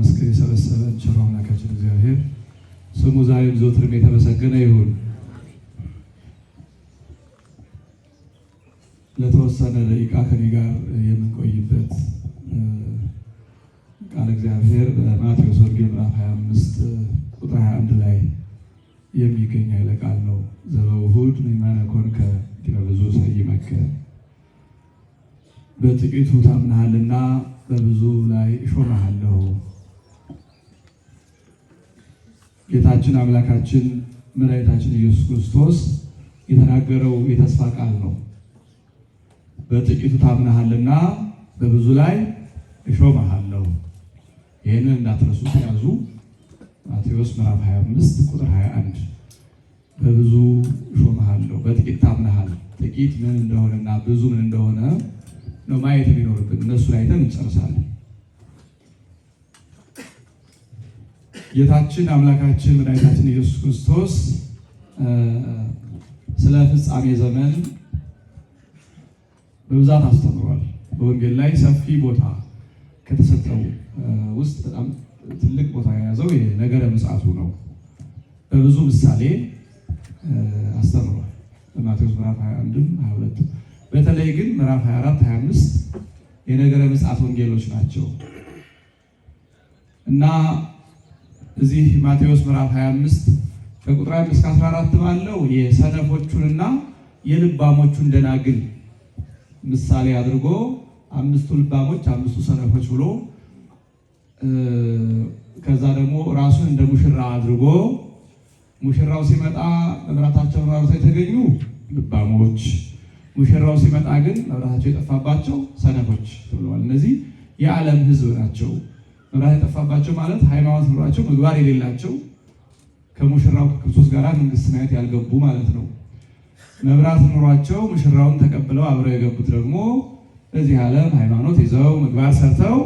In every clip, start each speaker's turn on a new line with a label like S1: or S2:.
S1: መስቀል የሰበሰበን ቸር አምላካችን እግዚአብሔር ስሙ ዛሬም ዘወትርም የተመሰገነ ይሁን። ለተወሰነ ደቂቃ ከኔ ጋር የምንቆይበት ቃል እግዚአብሔር በማቴዎስ ወንጌል ምዕራፍ 25 ቁጥር 21 ላይ የሚገኝ ኃይለ ቃል ነው። ዘበውሁድ ምእመነ ኮንከ ዲበ ብዙ ሰይመከ፣ በጥቂቱ ታምነሃልና በብዙ ላይ እሾምሃለሁ። ጌታችን አምላካችን መድኃኒታችን ኢየሱስ ክርስቶስ የተናገረው የተስፋ ቃል ነው። በጥቂቱ ታምነሃልና በብዙ ላይ እሾምሃለሁ። ይህንን እንዳትረሱት ያዙ። ማቴዎስ ምዕራፍ 25 ቁጥር 21 በብዙ እሾምሃለሁ። በጥቂት ታምነሃል። ጥቂት ምን እንደሆነና ብዙ ምን እንደሆነ ነው ማየት የሚኖርብን። እነሱ ላይ አይተን እንጨርሳለን። ጌታችን አምላካችን መድኃኒታችን ኢየሱስ ክርስቶስ ስለ ፍጻሜ ዘመን በብዛት አስተምሯል። በወንጌል ላይ ሰፊ ቦታ ከተሰጠው ውስጥ በጣም ትልቅ ቦታ የያዘው የነገረ ምጽአቱ ነው። በብዙ ምሳሌ አስተምሯል። በማቴዎስ ምዕራፍ 21 22 በተለይ ግን ምዕራፍ 24 25 የነገረ ምጽአት ወንጌሎች ናቸው እና እዚህ ማቴዎስ ምዕራፍ 25 ከቁጥር 1 እስከ 14 ባለው የሰነፎቹንና የልባሞቹን ደናግል ምሳሌ አድርጎ አምስቱ ልባሞች አምስቱ ሰነፎች ብሎ ከዛ ደግሞ ራሱን እንደ ሙሽራ አድርጎ ሙሽራው ሲመጣ መብራታቸው የተገኙ ልባሞች፣ ሙሽራው ሲመጣ ግን መብራታቸው የጠፋባቸው ሰነፎች ተብለዋል። እነዚህ የዓለም ሕዝብ ናቸው። መብራት የጠፋባቸው ማለት ሃይማኖት ኑሯቸው ምግባር የሌላቸው ከሙሽራው ከክርስቶስ ጋር መንግሥተ ሰማያት ያልገቡ ማለት ነው። መብራት ኑሯቸው ሙሽራውን ተቀብለው አብረው የገቡት ደግሞ በዚህ ዓለም ሃይማኖት ይዘው ምግባር ሰርተው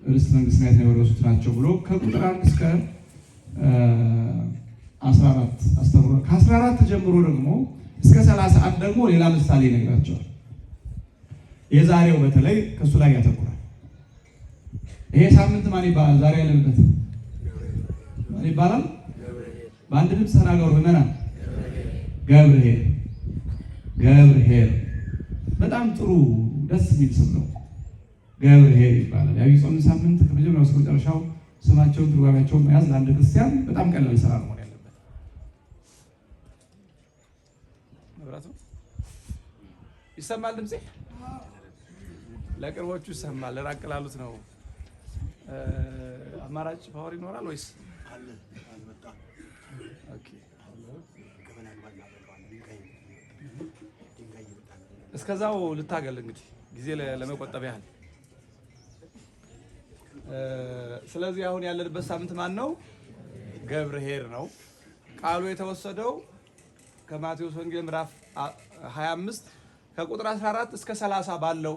S1: ርስተ መንግሥተ ሰማያት የወረሱት ናቸው ብሎ ከቁጥር 1 እስከ 14 አስተምሯል። ከ14 ጀምሮ ደግሞ እስከ 31 ደግሞ ሌላ ምሳሌ ይነግራቸዋል። የዛሬው በተለይ ከሱ ላይ ያተኩራል። ይሄ ሳምንት ማን ይባላል? ዛሬ ያለንበት ማን ይባላል? በአንድ ድምፅ ተናገሩ ምዕመናን። ገብርኄር። ገብርኄር በጣም ጥሩ ደስ የሚል ስም ነው። ገብርኄር ይባላል። የዐቢይ ጾም ሳምንት ከመጀመሪያው እስከ መጨረሻው ስማቸውን ትርጓሜያቸውን መያዝ ለአንድ ክርስቲያን በጣም ቀላል ስራ መሆን ያለበት። መብራቱ ይሰማል? ድምጼ ለቅርቦቹ ይሰማል፣ ለራቅ ላሉት ነው። አማራጭ ፓወር ይኖራል ወይስ አለ? ኦኬ፣ እስከዛው ልታገል እንግዲህ ጊዜ ለመቆጠብ ያህል። ስለዚህ አሁን ያለንበት ሳምንት ማን ነው? ገብርኄር ነው። ቃሉ የተወሰደው ከማቴዎስ ወንጌል ምዕራፍ 25 ከቁጥር 14 እስከ 30 ባለው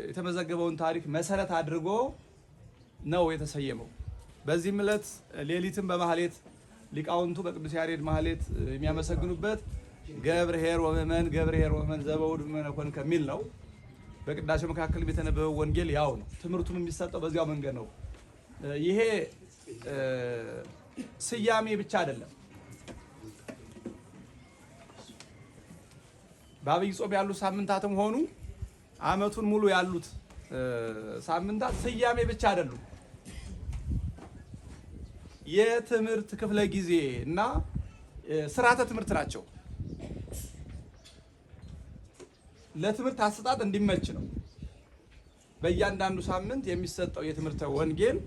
S1: የተመዘገበውን ታሪክ መሰረት አድርጎ ነው የተሰየመው። በዚህም ዕለት ሌሊትም በማህሌት ሊቃውንቱ በቅዱስ ያሬድ ማህሌት የሚያመሰግኑበት ገብርኄር ወምእመን ገብርኄር ወምእመን ዘበውእቱ ምእመነ ኮንከ ከሚል ነው። በቅዳሴው መካከል የተነበበው ወንጌል ያው ነው። ትምህርቱም የሚሰጠው በዚያው መንገድ ነው። ይሄ ስያሜ ብቻ አይደለም። በዐቢይ ጾም ያሉ ሳምንታትም ሆኑ ዓመቱን ሙሉ ያሉት ሳምንታት ስያሜ ብቻ አይደሉም። የትምህርት ክፍለ ጊዜ እና ስርዓተ ትምህርት ናቸው። ለትምህርት አሰጣጥ እንዲመች ነው። በእያንዳንዱ ሳምንት የሚሰጠው የትምህርተ ወንጌል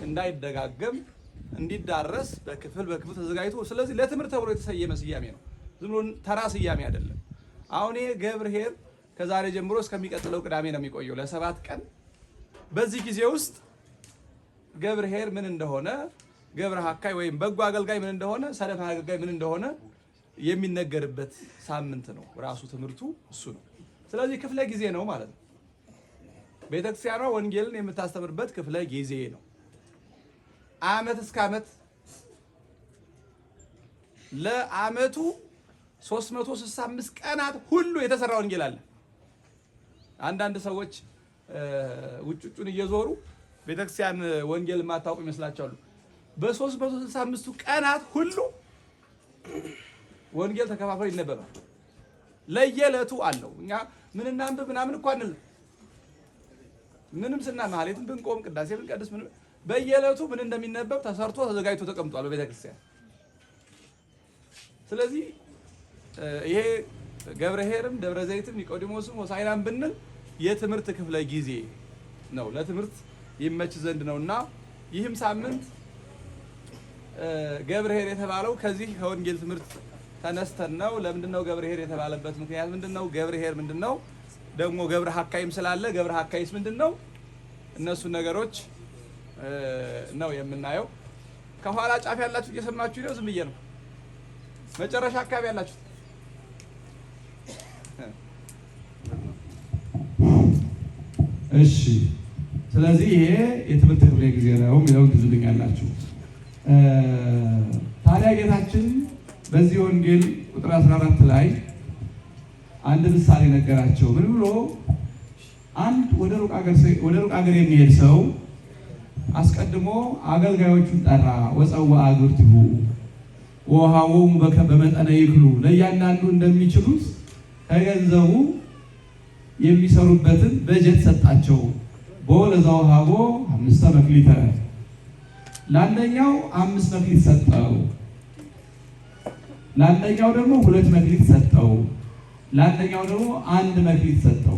S1: እንዳይደጋገም እንዲዳረስ በክፍል ተዘጋጅቶ፣ ስለዚህ ለትምህርት ተብሎ የተሰየመ ስያሜ ነው። ዝም ብሎ ተራ ስያሜ አይደለም። አሁን ይሄ ገብርኄር ከዛሬ ጀምሮ እስከሚቀጥለው ቅዳሜ ነው የሚቆየው ለ7 ቀን። በዚህ ጊዜ ውስጥ ገብርኄር ምን እንደሆነ፣ ገብረ ሐካይ ወይም በጎ አገልጋይ ምን እንደሆነ፣ ሰነፍ አገልጋይ ምን እንደሆነ የሚነገርበት ሳምንት ነው። ራሱ ትምህርቱ እሱ ነው። ስለዚህ ክፍለ ጊዜ ነው ማለት ነው። ቤተክርስቲያኗ ወንጌልን የምታስተምርበት ክፍለ ጊዜ ነው። ዓመት እስከ ዓመት ለዓመቱ 365 ቀናት ሁሉ የተሰራ ወንጌል አለ። አንዳንድ ሰዎች ውጭጩን እየዞሩ ቤተክርስቲያን ወንጌል ማታውቁ ይመስላችኋል። በ365 ቀናት ሁሉ ወንጌል ተከፋፍሎ ይነበባል። ለየዕለቱ አለው። እኛ ምን እናንብብ ምናምን እኮ አንልም። ምንም ማህሌትን ብንቆም ቅዳሴ ብንቀድስ ምን በየዕለቱ ምን እንደሚነበብ ተሰርቶ ተዘጋጅቶ ተቀምጧል በቤተክርስቲያን። ስለዚህ ይሄ ገብረኄርም ደብረ ዘይትም ኒቆዲሞስም ሆሳዕናም ብንል የትምህርት ክፍለ ጊዜ ነው፣ ለትምህርት ይመች ዘንድ ነውና ይህም ሳምንት ገብረኄር የተባለው ከዚህ ከወንጌል ትምህርት ተነስተን ነው። ለምንድነው ገብረኄር የተባለበት ምክንያት ምንድነው? ገብረኄር ምንድነው? ደግሞ ገብረ ሐካይም ስላለ ገብረ ሐካይስ ምንድነው? እነሱ ነገሮች ነው የምናየው። ከኋላ ጫፍ ያላችሁ እየሰማችሁ ነው? ዝም ብዬ ነው። መጨረሻ አካባቢ ያላችሁ
S2: እሺ። ስለዚህ ይሄ የትምህርት ክፍለ ጊዜ ነው የሚለውን ትዝልኛላችሁ። ታዲያ ጌታችን በዚህ ወንጌል ቁጥር 14 ላይ አንድ ምሳሌ ነገራቸው። ምን ብሎ? አንድ ወደ ሩቅ ሀገር የሚሄድ ሰው አስቀድሞ አገልጋዮቹን ጠራ። ወፀውዐ አግብርቲሁ ወወሀቦሙ በመጠነ ይክሉ፣ ለእያንዳንዱ እንደሚችሉት ከገንዘቡ የሚሰሩበትን በጀት ሰጣቸው። ለዘወሀቦ 5 መክሊተ፣ ለአንደኛው 5 መክሊት ሰጠው፣ ለአንደኛው ደግሞ 2 መክሊት ሰጠው፣ ለአንደኛው ደግሞ 1 መክሊት ሰጠው።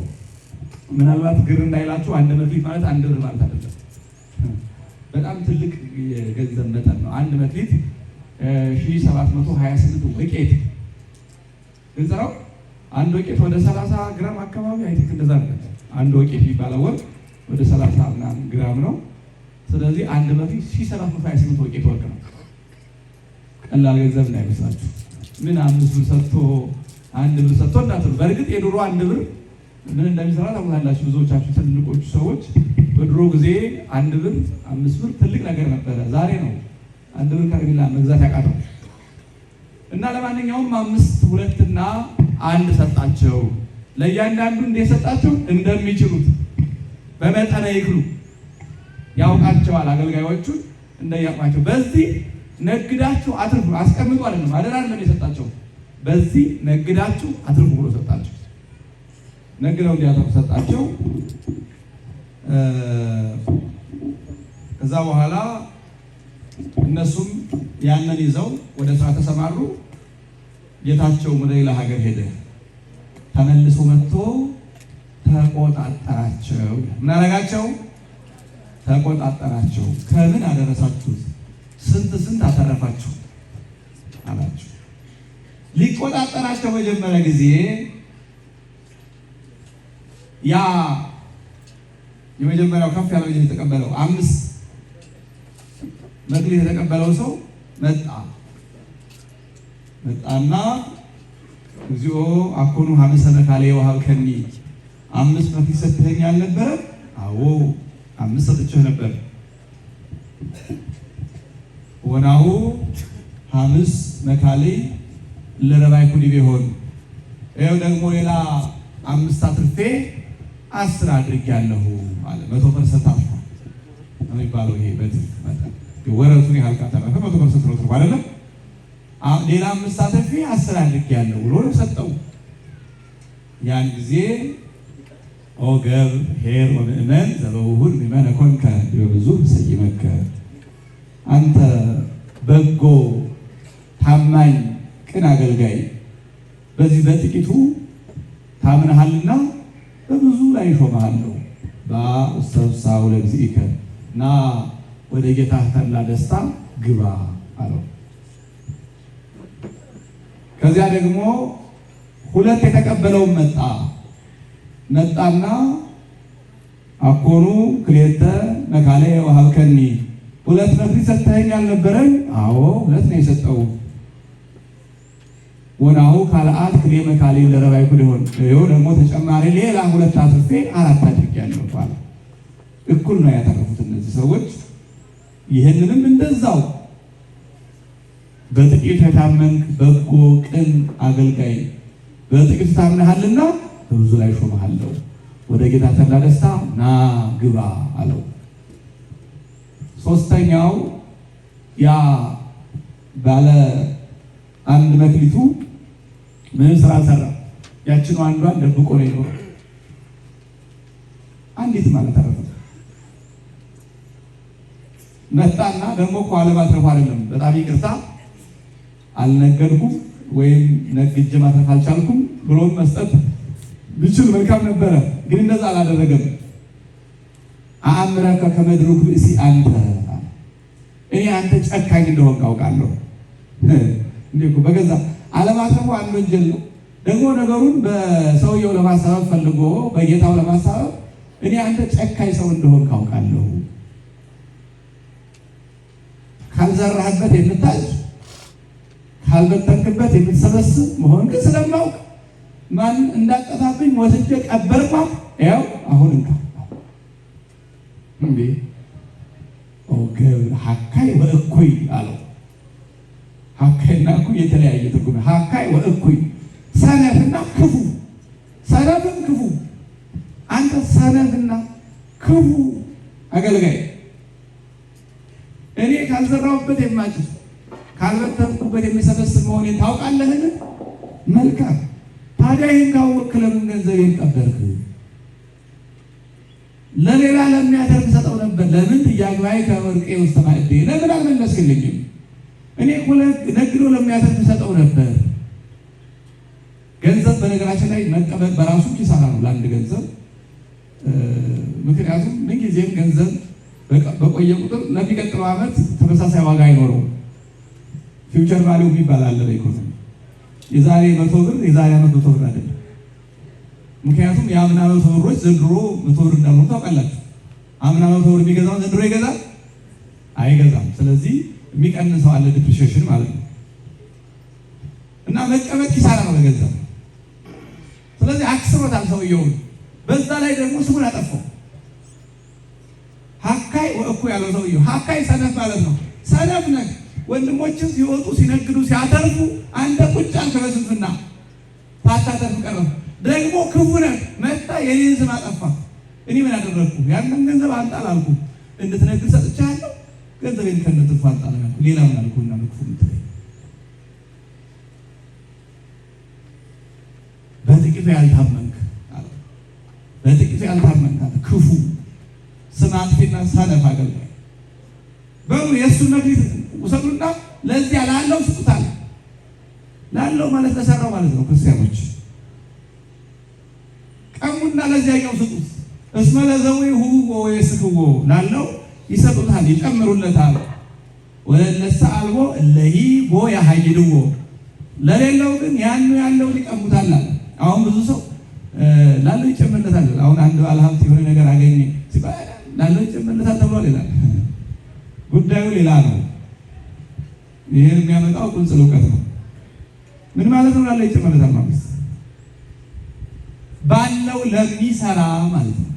S2: ምናልባት ግር እንዳይላችሁ 1 መክሊት ማለት 1 ብር ማለት አይደለም። በጣም ትልቅ የገንዘብ መጠን ነው። 1 መክሊት 1728 ወቄት ግልጽ ነው። 1 ወቄት ወደ 30 ግራም አካባቢ አይተክ እንደዛ ነው። 1 ወቄት የሚባለው ወርቅ ወደ 30 ምናምን ግራም ነው። ስለዚህ 1 መክሊት 1728 ወቄት ወርቅ ነው። ቀላል ገንዘብ እንዳይመስላችሁ። ምን 5 ብር ሰጥቶ 1 ብር ሰጥቶ እንዳትሉ። በእርግጥ የድሮ 1 ብር ምን እንደሚሰራ ታውቃላችሁ። ብዙዎቻችሁ ትልቆቹ ሰዎች በድሮ ጊዜ 1 ብር 5 ብር ትልቅ ነገር ነበረ። ዛሬ ነው 1 ብር ከረሜላ መግዛት ያቃተው። እና ለማንኛውም 5 2 እና 1 ሰጣቸው። ለእያንዳንዱ እንደሰጣቸው እንደሚችሉት በመጠነ ይክሉ፣ ያውቃቸዋል አገልጋዮቹን እንደያውቃቸው። በዚህ ነግዳችሁ አትርፉ፣ አስቀምጡ አይደለም አደራ አይደለም የሰጣቸው። በዚህ ነግዳችሁ አትርፉ ብሎ ሰጣቸው። ነግደው እንዲያተርፉ ሰጣቸው። ከዛ በኋላ እነሱም ያንን ይዘው ወደ ስራ ተሰማሩ። ጌታቸው ወደ ሌላ ሀገር ሄደ። ተመልሶ መጥቶ ተቆጣጠራቸው። ምን አደረጋቸው? ተቆጣጠራቸው። ከምን አደረሳችሁት? ስንት አተረፋችሁ አላቸው። ሊቆጣጠራቸው በጀመረ ጊዜ ያ የመጀመሪያው ከፍ ያለው የተቀበለው 5 መክሊት የተቀበለው ሰው መጣና እግዚኦ አኮኑ 5 መካልየ ወሀብከኒ፣ 5 መክሊት ሰጥተኸኝ አልነበረ? አዎ 5 ሰጥቼህ ነበር። ወናሁ 5 መካልይ ለረባይኩ ዲቤሆን፣ ይኸው ደግሞ ሌላ 5 አትርፌ 10 አድርጌያለሁ አለ። 100% አልፋ የሚባለው ይሄ በዚህ መጠን ወረቱን ያህል ካተረፈ 100% ነው ትርፍ አይደለም። ሌላ 5 አትርፌ 10 አድርጌያለሁ ብሎ ሰጠው። ያን ጊዜ ኦ ገብርኄር ወምእመን ዘበውሁድ ምእመነ ኮንከ በብዙ ሰይመከ፣ አንተ በጎ ታማኝ ቅን አገልጋይ በዚህ በጥቂቱ ታምነሃልና በብዙ ላይ ሾመሃለሁ። በውስተ ፍስሐሁ ለእግዚእከ፣ ና ወደ ጌታህ ተድላ ደስታ ግባ አለው። ከዚያ ደግሞ 2 የተቀበለውን መጣና አኮኑ ክልኤተ መካልየ ወሀብከኒ፣ 2 መክሊት ሰጥተኸኝ አልነበረም? አዎ 2 ነው የሰጠው። ወናሁ ካልአት ክልኤ መካልይ ለረባይኩ ዲሆን፣ ይኸው ደግሞ ተጨማሪ ሌላ 2 አትርፌ 4 አድርጌያለሁ አለ። እኩል ነው ያተረፉት እነዚህ ሰዎች። ይህንንም እንደዛው በጥቂቱ የታመንክ በጎ ቅን አገልጋይ፣ በጥቂቱ ታምነሃልና በብዙ ላይ ሾመሃለሁ፣ ወደ ጌታ ተድላ ደስታ ና ግባ አለው። ሶስተኛው ያ ባለ አንድ መክሊቱ ምንም ስራ አልሰራም። ያችኑ አንዷን ደብቆ ነው የኖረው። አንዲት ማለት አረፈ። መጣና ደግሞ እኮ አለማትረፍ አይደለም፣ በጣም ይቅርታ አልነገድኩም ወይም ነግጄ ማትረፍ አልቻልኩም ብሎ መስጠት ብችል መልካም ነበረ። ግን እንደዛ አላደረገም። አእምረከ ከመድሩክ ብእሲ አንተ፣ እኔ አንተ ጨካኝ እንደሆንክ አውቃለሁ። እንዴ እኮ በገዛ አለማትረፉ አንድ ወንጀል ነው። ደግሞ ነገሩን በሰውየው ለማሳበብ ፈልጎ በጌታው ለማሳበብ እኔ አንተ ጨካኝ ሰው እንደሆንክ አውቃለሁ። ካልዘራህበት የምታጭድ ካልበተንክበት የምትሰበስብ መሆን ግን ስለማውቅ ማን እንዳጠፋብኝ ወስጄ ቀበርኳት። ያው አሁን እንካ እንዴ ኦኬ ሐካይ ወእኩይ አለው። ሐካይና እኩይ የተለያየ ትርጉም። ሐካይ ወእኩይ ሰነፍና ክፉ፣ ሰነፍም ክፉ። አንተ ሰነፍና ክፉ አገልጋይ፣ እኔ ካልዘራሁበት የማጭድ ካልበተንኩበት የሚሰበስብ መሆኔን ታውቃለህን? መልካም። ታዲያ ይህን ካወቅክ ለምን ገንዘቤን ቀበርክ? ለሌላ ለሚያተርፍ ሰጠው ነበር። ለምን ትያግባይ ከወርቄ ውስጥ ማዕዴ፣ ለምን አልመለስክልኝም? እኔ እኮ ነግዶ ለሚያተርፍ ሰጠው ነበር። ገንዘብ በነገራችን ላይ መቀበል በራሱ ኪሳራ ነው ለአንድ ገንዘብ። ምክንያቱም ምንጊዜም ገንዘብ በቆየ ቁጥር ለሚቀጥለው ዓመት ተመሳሳይ ዋጋ አይኖረውም። ፊውቸር ቫሊዩ የሚባል አለ በኢኮኖሚ። የዛሬ 100 ብር የዛሬ ዓመት 100 ብር አይደለም። ምክንያቱም የአምና 100 ብሮች ዘንድሮ 100 ብር እንዳልሆኑ ታውቃላችሁ። አምና 100 ብር የሚገዛውን ዘንድሮ ይገዛል አይገዛም። ስለዚህ የሚቀንሰው አለ፣ ዲፕሪሺዬሽን ማለት ነው። እና መቀመጥ ኪሳራ ነው ለገንዘብ። ስለዚህ አክስሮታል ሰውየውን። በዛ ላይ ደግሞ ስሙን አጠፋው። ሐካይ ወእኩይ ያለው ሰውየው። ሐካይ ሰነፍ ማለት ነው። ሰነፍ ነህ። ወንድሞችን ሲወጡ ሲነግዱ ሲያተርፉ አንተ ቁጭ አልክ በስንፍና ሳታተርፍ ቀረህ። ደግሞ ክፉ ነህ። መጣ የኔን ስም አጠፋ። እኔ ምን አደረግኩ? ያንን ገንዘብ አንጣ አላልኩ። እንድትነግድ ሰጥቻለሁ። ገንዘቤን ከነትርፉ አንጣ ነው ያልኩ። ሌላ ምን አልኩና ክፉ የምትለኝ? በጥቂቱ ያልታመንክ አለ። በጥቂቱ ያልታመንክ አለ። ክፉ ስም አጥፊና ሰነፍ አገልጋይ። በሉ የእሱን መክሊት ውሰዱና ለዚያ ላለው ስጡታል። ላለው ማለት ለሰራው ማለት ነው። ክርስቲያኖች ቀሙና ለዚያኛው ስጡት። እስመ ለዘዊሁ ወይስክዎ፣ ላለው ይሰጡታል ይጨምሩለታል። ወለነሳ አልቦ እለሂ ቦ ያሃይድዎ፣ ለሌለው ግን ያለውን ይቀሙታል። አሁን ብዙ ሰው ላለው ይጨምርለታል። አሁን አንድ ባለሀብት የሆነ ነገር አገኘ ሲባል ላለው ይጨምርለታል ተብሏል ይላል። ጉዳዩ ሌላ ነው። ይሄን የሚያመጣው ቁንጽል እውቀት ነው። ምን ማለት ነው? ላለው ይጨምርለታል ማለት ባለው ለሚሰራ ማለት ነው።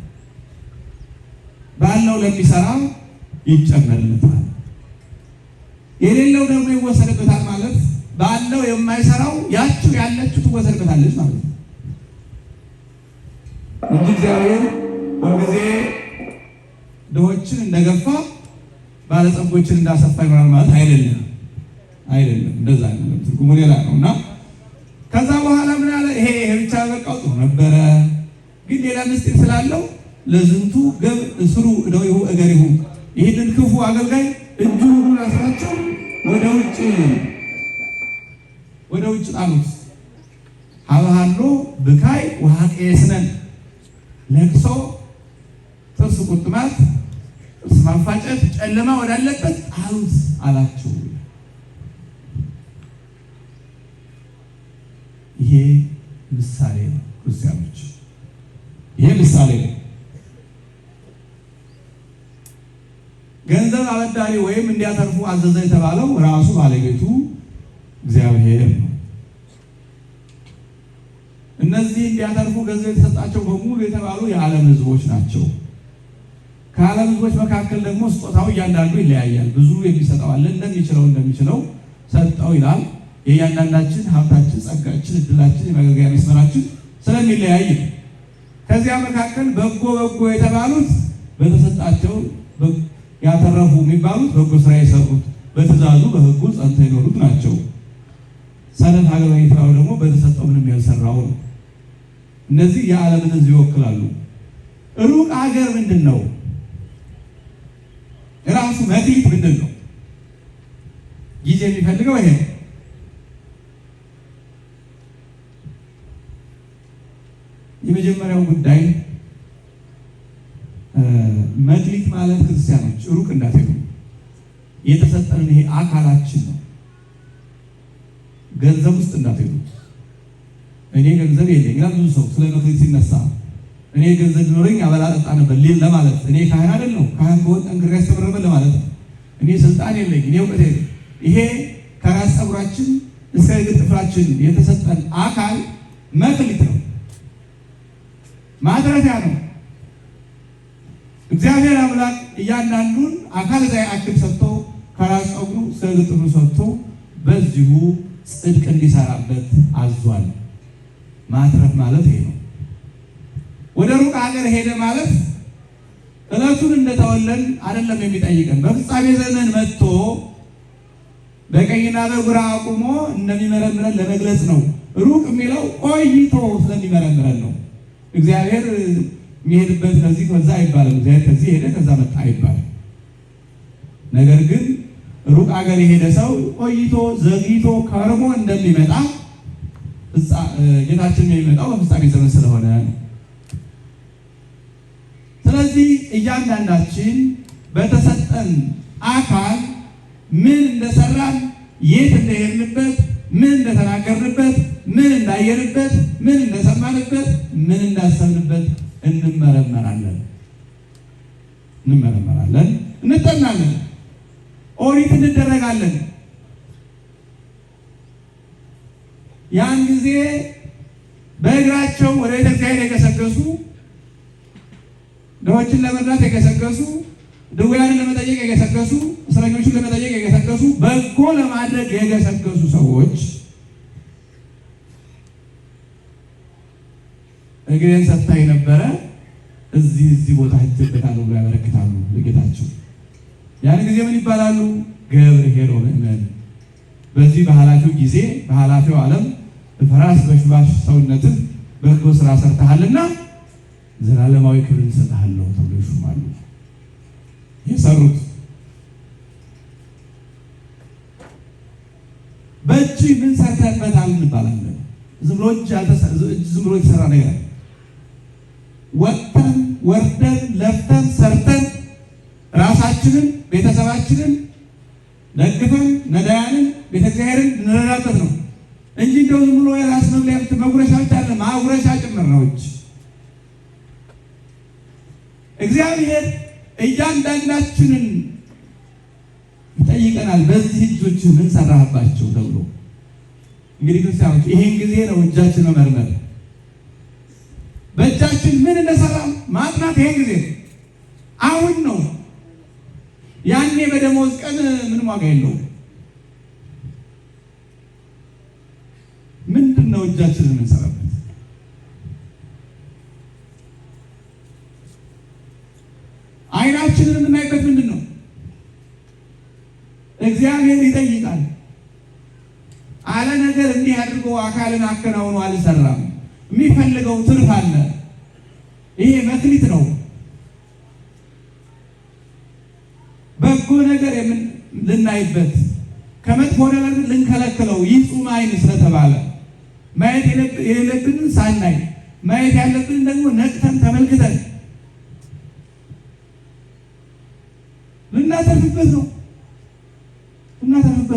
S2: ባለው ለሚሰራ ይጨመርለታል። የሌለው ደግሞ ይወሰድበታል ማለት ባለው የማይሰራው ያችው ያለችው ትወሰድበታለች ማለት ነው እንጂ እግዚአብሔር ሁልጊዜ ድሆችን እንደገፋ ባለጸጎችን እንዳሰፋ ይሆናል ማለት አይደለም። እንደዛ አይደለም። ትርጉሙ ሌላ ነው እና ከዛ በኋላ ምን አለ? ይሄ ብቻ በቃው ጥሩ ነበረ፣ ግን ሌላ ምስጢር ስላለው ለዝንቱ ገብ እስሩ እደዊሁ እገሪሁ፣ ይህንን ክፉ አገልጋይ እጁ ሁሉ አስራቸው ወደ ውጭ ጣሉት። ሀበሃሎ ብካይ ወሐቄስነን፣ ለቅሶ ጥርስ ቁርጥማት ጥርስ ማፋጨት ጨለማ ወዳለበት ጣሉት አላቸው። ይሄ ምሳሌ ነው ክርስቲያኖች፣ ይሄ ምሳሌ ነው። ገንዘብ አበዳሪ ወይም እንዲያተርፉ አዘዘ የተባለው ራሱ ባለቤቱ እግዚአብሔር ነው። እነዚህ እንዲያተርፉ ገንዘብ የተሰጣቸው በሙሉ የተባሉ የዓለም ሕዝቦች ናቸው። ከዓለም ሕዝቦች መካከል ደግሞ ስጦታው እያንዳንዱ ይለያያል። ብዙ የሚሰጠው አለ፣ እንደሚችለው ሰጠው ይላል። የእያንዳንዳችን ሀብታችን፣ ጸጋችን፣ እድላችን፣ የመገልገያ መስመራችን ስለሚለያይ ከዚያ መካከል በጎ የተባሉት በተሰጣቸው ያተረፉ የሚባሉት በጎ ስራ የሰሩት በትእዛዙ በሕጉ ጸንተው የኖሩት ናቸው። ሰነፍ አገልጋይ የተባሉ ደግሞ በተሰጠው ምንም ያልሰራው ነው። እነዚህ የዓለምን ሕዝብ ይወክላሉ። ሩቅ ሀገር ምንድን ነው? ራሱ መክሊት ምንድን ነው? ጊዜ የሚፈልገው ይሄ ነው። የመጀመሪያው ጉዳይ መክሊት ማለት ክርስቲያኖች ሩቅ እንዳትሄዱ የተሰጠንን ይሄ አካላችን ነው። ገንዘብ ውስጥ እንዳትሄዱ። እኔ ገንዘብ የለኝ ይላል ብዙ ሰው ስለ መክሊት ሲነሳ። እኔ ገንዘብ ቢኖረኝ አበላ ጠጣ ነበር ለማለት። እኔ ካህን አይደለሁ፣ ካህን ከሆነ ጠንክሬ ያስተምር ነበር ለማለት ነው። እኔ ስልጣን የለኝ፣ እኔ እውቀት የለኝ። ይሄ ከራስ ፀጉራችን እስከ እግር ጥፍራችን የተሰጠን አካል መክሊት ነው፣ ማትረፊያ ነው። እግዚአብሔር አምላክ እያንዳንዱን አካል ላይ አክል ሰጥቶ ከራስ ፀጉሩ እስከ እግር ጥፍሩ ሰጥቶ በዚሁ ጽድቅ እንዲሰራበት አዟል። ማትረፍ ማለት ይሄ ነው። ወደ ሩቅ ሀገር ሄደ ማለት እለቱን እንደተወለን አይደለም የሚጠይቀን። በፍጻሜ ዘመን መጥቶ በቀኝና በግራ አቁሞ እንደሚመረምረን ለመግለጽ ነው። ሩቅ የሚለው ቆይቶ ስለሚመረምረን ነው። እግዚአብሔር የሚሄድበት ከዚህ ከዛ አይባልም። እግዚአብሔር ከዚህ ሄደ ከዛ መጣ አይባልም። ነገር ግን ሩቅ ሀገር የሄደ ሰው ቆይቶ ዘግይቶ ከርሞ እንደሚመጣ ጌታችን የሚመጣው በፍጻሜ ዘመን ስለሆነ ነው። ስለዚህ እያንዳንዳችን በተሰጠን አካል ምን እንደሰራን፣ የት እንደሄድንበት፣ ምን እንደተናገርንበት፣ ምን እንዳየንበት፣ ምን እንደሰማንበት፣ ምን እንዳሰብንበት እንመረመራለን፣ እንጠናለን፣ ኦዲት እንደረጋለን። ያን ጊዜ በእግራቸው ወደ ቤተክርስቲያን የገሰገሱ ድሆችን ለመርዳት የገሰገሱ ድውያንን ለመጠየቅ የገሰገሱ እስረኞችን ለመጠየቅ የገሰገሱ በጎ ለማድረግ የገሰገሱ ሰዎች እግሬን ሰጥታኝ ነበረ እዚህ ቦታ ሄጄበታለሁ ብሎ ያበረክታሉ ለጌታቸው። ያን ጊዜ ምን ይባላሉ? ገብርኄር ወምእመን። በዚህ በኃላፊው ጊዜ በኃላፊው ዓለም በፈራስ በሽባሽ ሰውነትህ በጎ ስራ ሰርተሃልና ዘላለማዊ ክብር እንሰጥሃለሁ ተብሎ ይሾማሉ። የሰሩት በእጅ ምን ሰርተህበታል እንባላለን። ዝም ብሎ የተሰራ ነገር ወጥተን ወርደን ለፍተን ሰርተን ራሳችንን ቤተሰባችንን ደግፈን ነዳያንን ቤተ እግዚአብሔርን እንረዳበት ነው እንጂ እንደው ዝም ብሎ የራስ መብለያ መጉረሻ ብቻ አለ ማጉረሻ ጭምር ነው። እግዚአብሔር እያንዳንዳችንን ይጠይቀናል። በዚህ እጆች ምን ሰራህባቸው ተብሎ እንግዲህ ክርስቲያኖች ይሄን ጊዜ ነው እጃችን መመርመር፣ በእጃችን ምን እንደሰራ ማጥናት ይሄን ጊዜ አሁን ነው። ያኔ በደሞዝ ቀን ምንም ዋጋ የለውም። ምንድን ነው እጃችንን የምንሰራበት? አይናችንን የምናይበት ምንድን ነው? እግዚአብሔር ይጠይቃል። አለ ነገር እንዲህ አድርጎ አካልን አከናውኖ አልሰራም። የሚፈልገው ትርፍ አለ። ይሄ መክሊት ነው። በጎ ነገር ልናይበት ከመጥፎ ነገር ልንከለክለው ይጹም አይን ስለተባለ ማየት የሌለብንን ሳናይ ማየት ያለብንን ደግሞ ነቅተን ተመልክተን ልናተርፍበት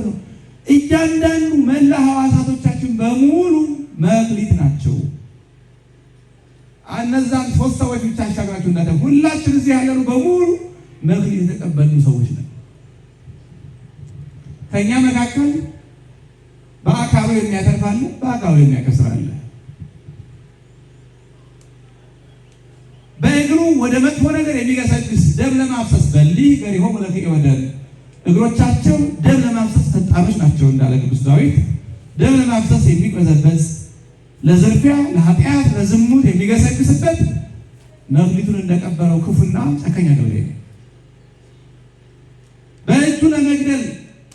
S2: ነው። እያንዳንዱ መላ ሕዋሳቶቻችን በሙሉ መክሊት ናቸው። እነዛን ሶስት ሰዎች ብቻ አሻግራችሁ እንዳተ ሁላችን እዚህ ያለነው በሙሉ መክሊት የተቀበሉ ሰዎች ነን። ከኛ መካከል በአካሉ የሚያተርፋለ፣ በአካሉ የሚያከስራለ። በእግሩ ወደ መጥፎ ነገር የሚገሰግስ ደም ለማፍሰስ በሊህ ገሪሆሙ ለክዕወደር እግሮቻቸው ደም ለማፍሰስ ፈጣኖች ናቸው እንዳለ ቅዱስ ዳዊት። ደም ለማፍሰስ የሚቅበዘበዝ ለዝርፊያ፣ ለኃጢአት፣ ለዝሙት የሚገሰግስበት መክሊቱን እንደቀበረው ክፉና ጨካኝ አገልጋይ ነው። በእጁ ለመግደል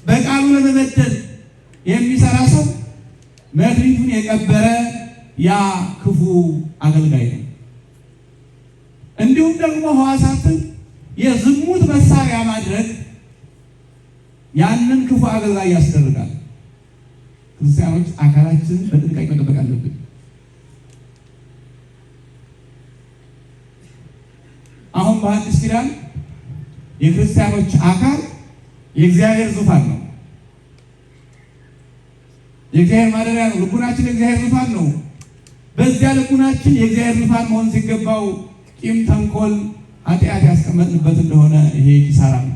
S2: በቃሉ ለመበደል የሚሰራ ሰው መክሊቱን የቀበረ ያ ክፉ አገልጋይ ነው። እንዲሁም ደግሞ ሕዋሳትን የዝሙት መሳሪያ ማድረግ ያንን ክፉ አገልጋይ ያስደርጋል። ክርስቲያኖች አካላችንን በጥንቃቄ መጠበቅ አለብን። አሁን በአዲስ ኪዳን የክርስቲያኖች አካል የእግዚአብሔር ዙፋን ነው። የእግዚአብሔር ማደሪያ ነው። ልቡናችን የእግዚአብሔር ዙፋን ነው። በዚያ ልቡናችን የእግዚአብሔር ዙፋን መሆን ሲገባው ቂም፣ ተንኮል፣ ኃጢአት ያስቀመጥንበት እንደሆነ ይሄ ኪሳራ ነው።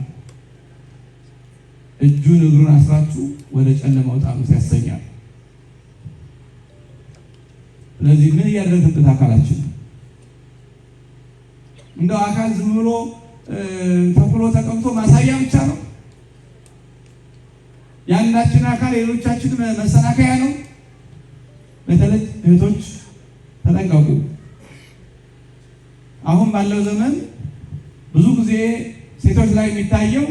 S2: እጁን እግሩን አስራችሁ ወደ ጨለማው ጣሉት ያሰኛል። ስለዚህ ምን እያደረግንበት አካላችን እንደው አካል ዝም ብሎ ተኩሎ ተቀምጦ ማሳያ ብቻ ነው? ያንዳችን አካል የሌሎቻችን መሰናከያ ነው? በተለይ እህቶች ተጠንቀቁ። አሁን ባለው ዘመን ብዙ ጊዜ ሴቶች ላይ የሚታየው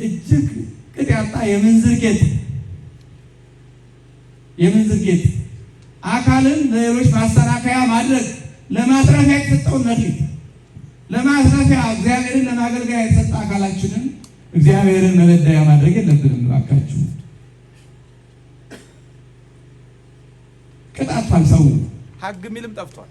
S2: እጅግ ቅጥ ያጣ የምንዝር ጌጥ አካልን ለሌሎች ማሰናከያ ማድረግ፣ ለማትረፊያ የተሰጠውን መክሊት ለማትረፊያ እግዚአብሔርን ለማገልገያ የተሰጠ አካላችንን እግዚአብሔርን መበደያ ማድረግ የለብንም። እባካችሁ ቅጣቷል። ሰው
S1: ሀግ የሚልም ጠፍቷል።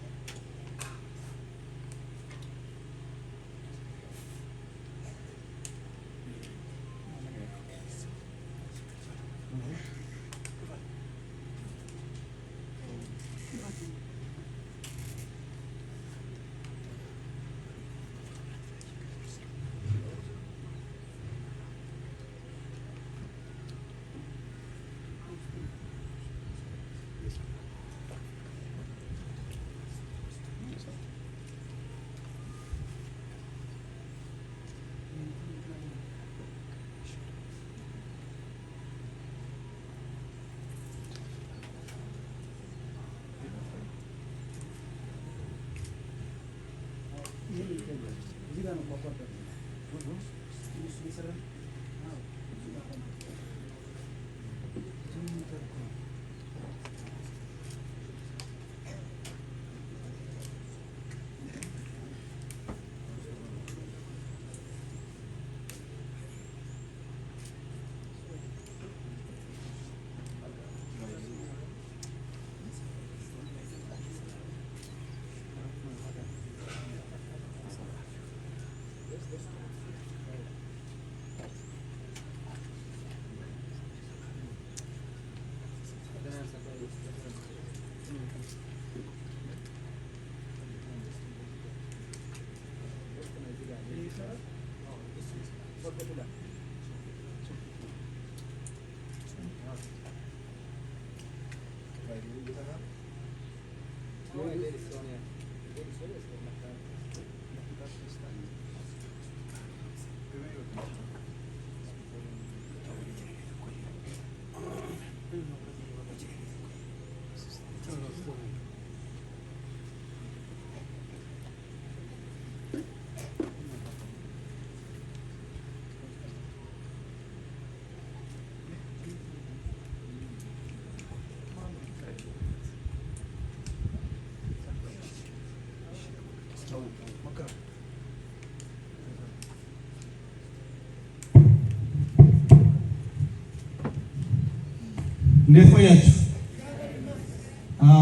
S2: እንዴት ቆያችሁ?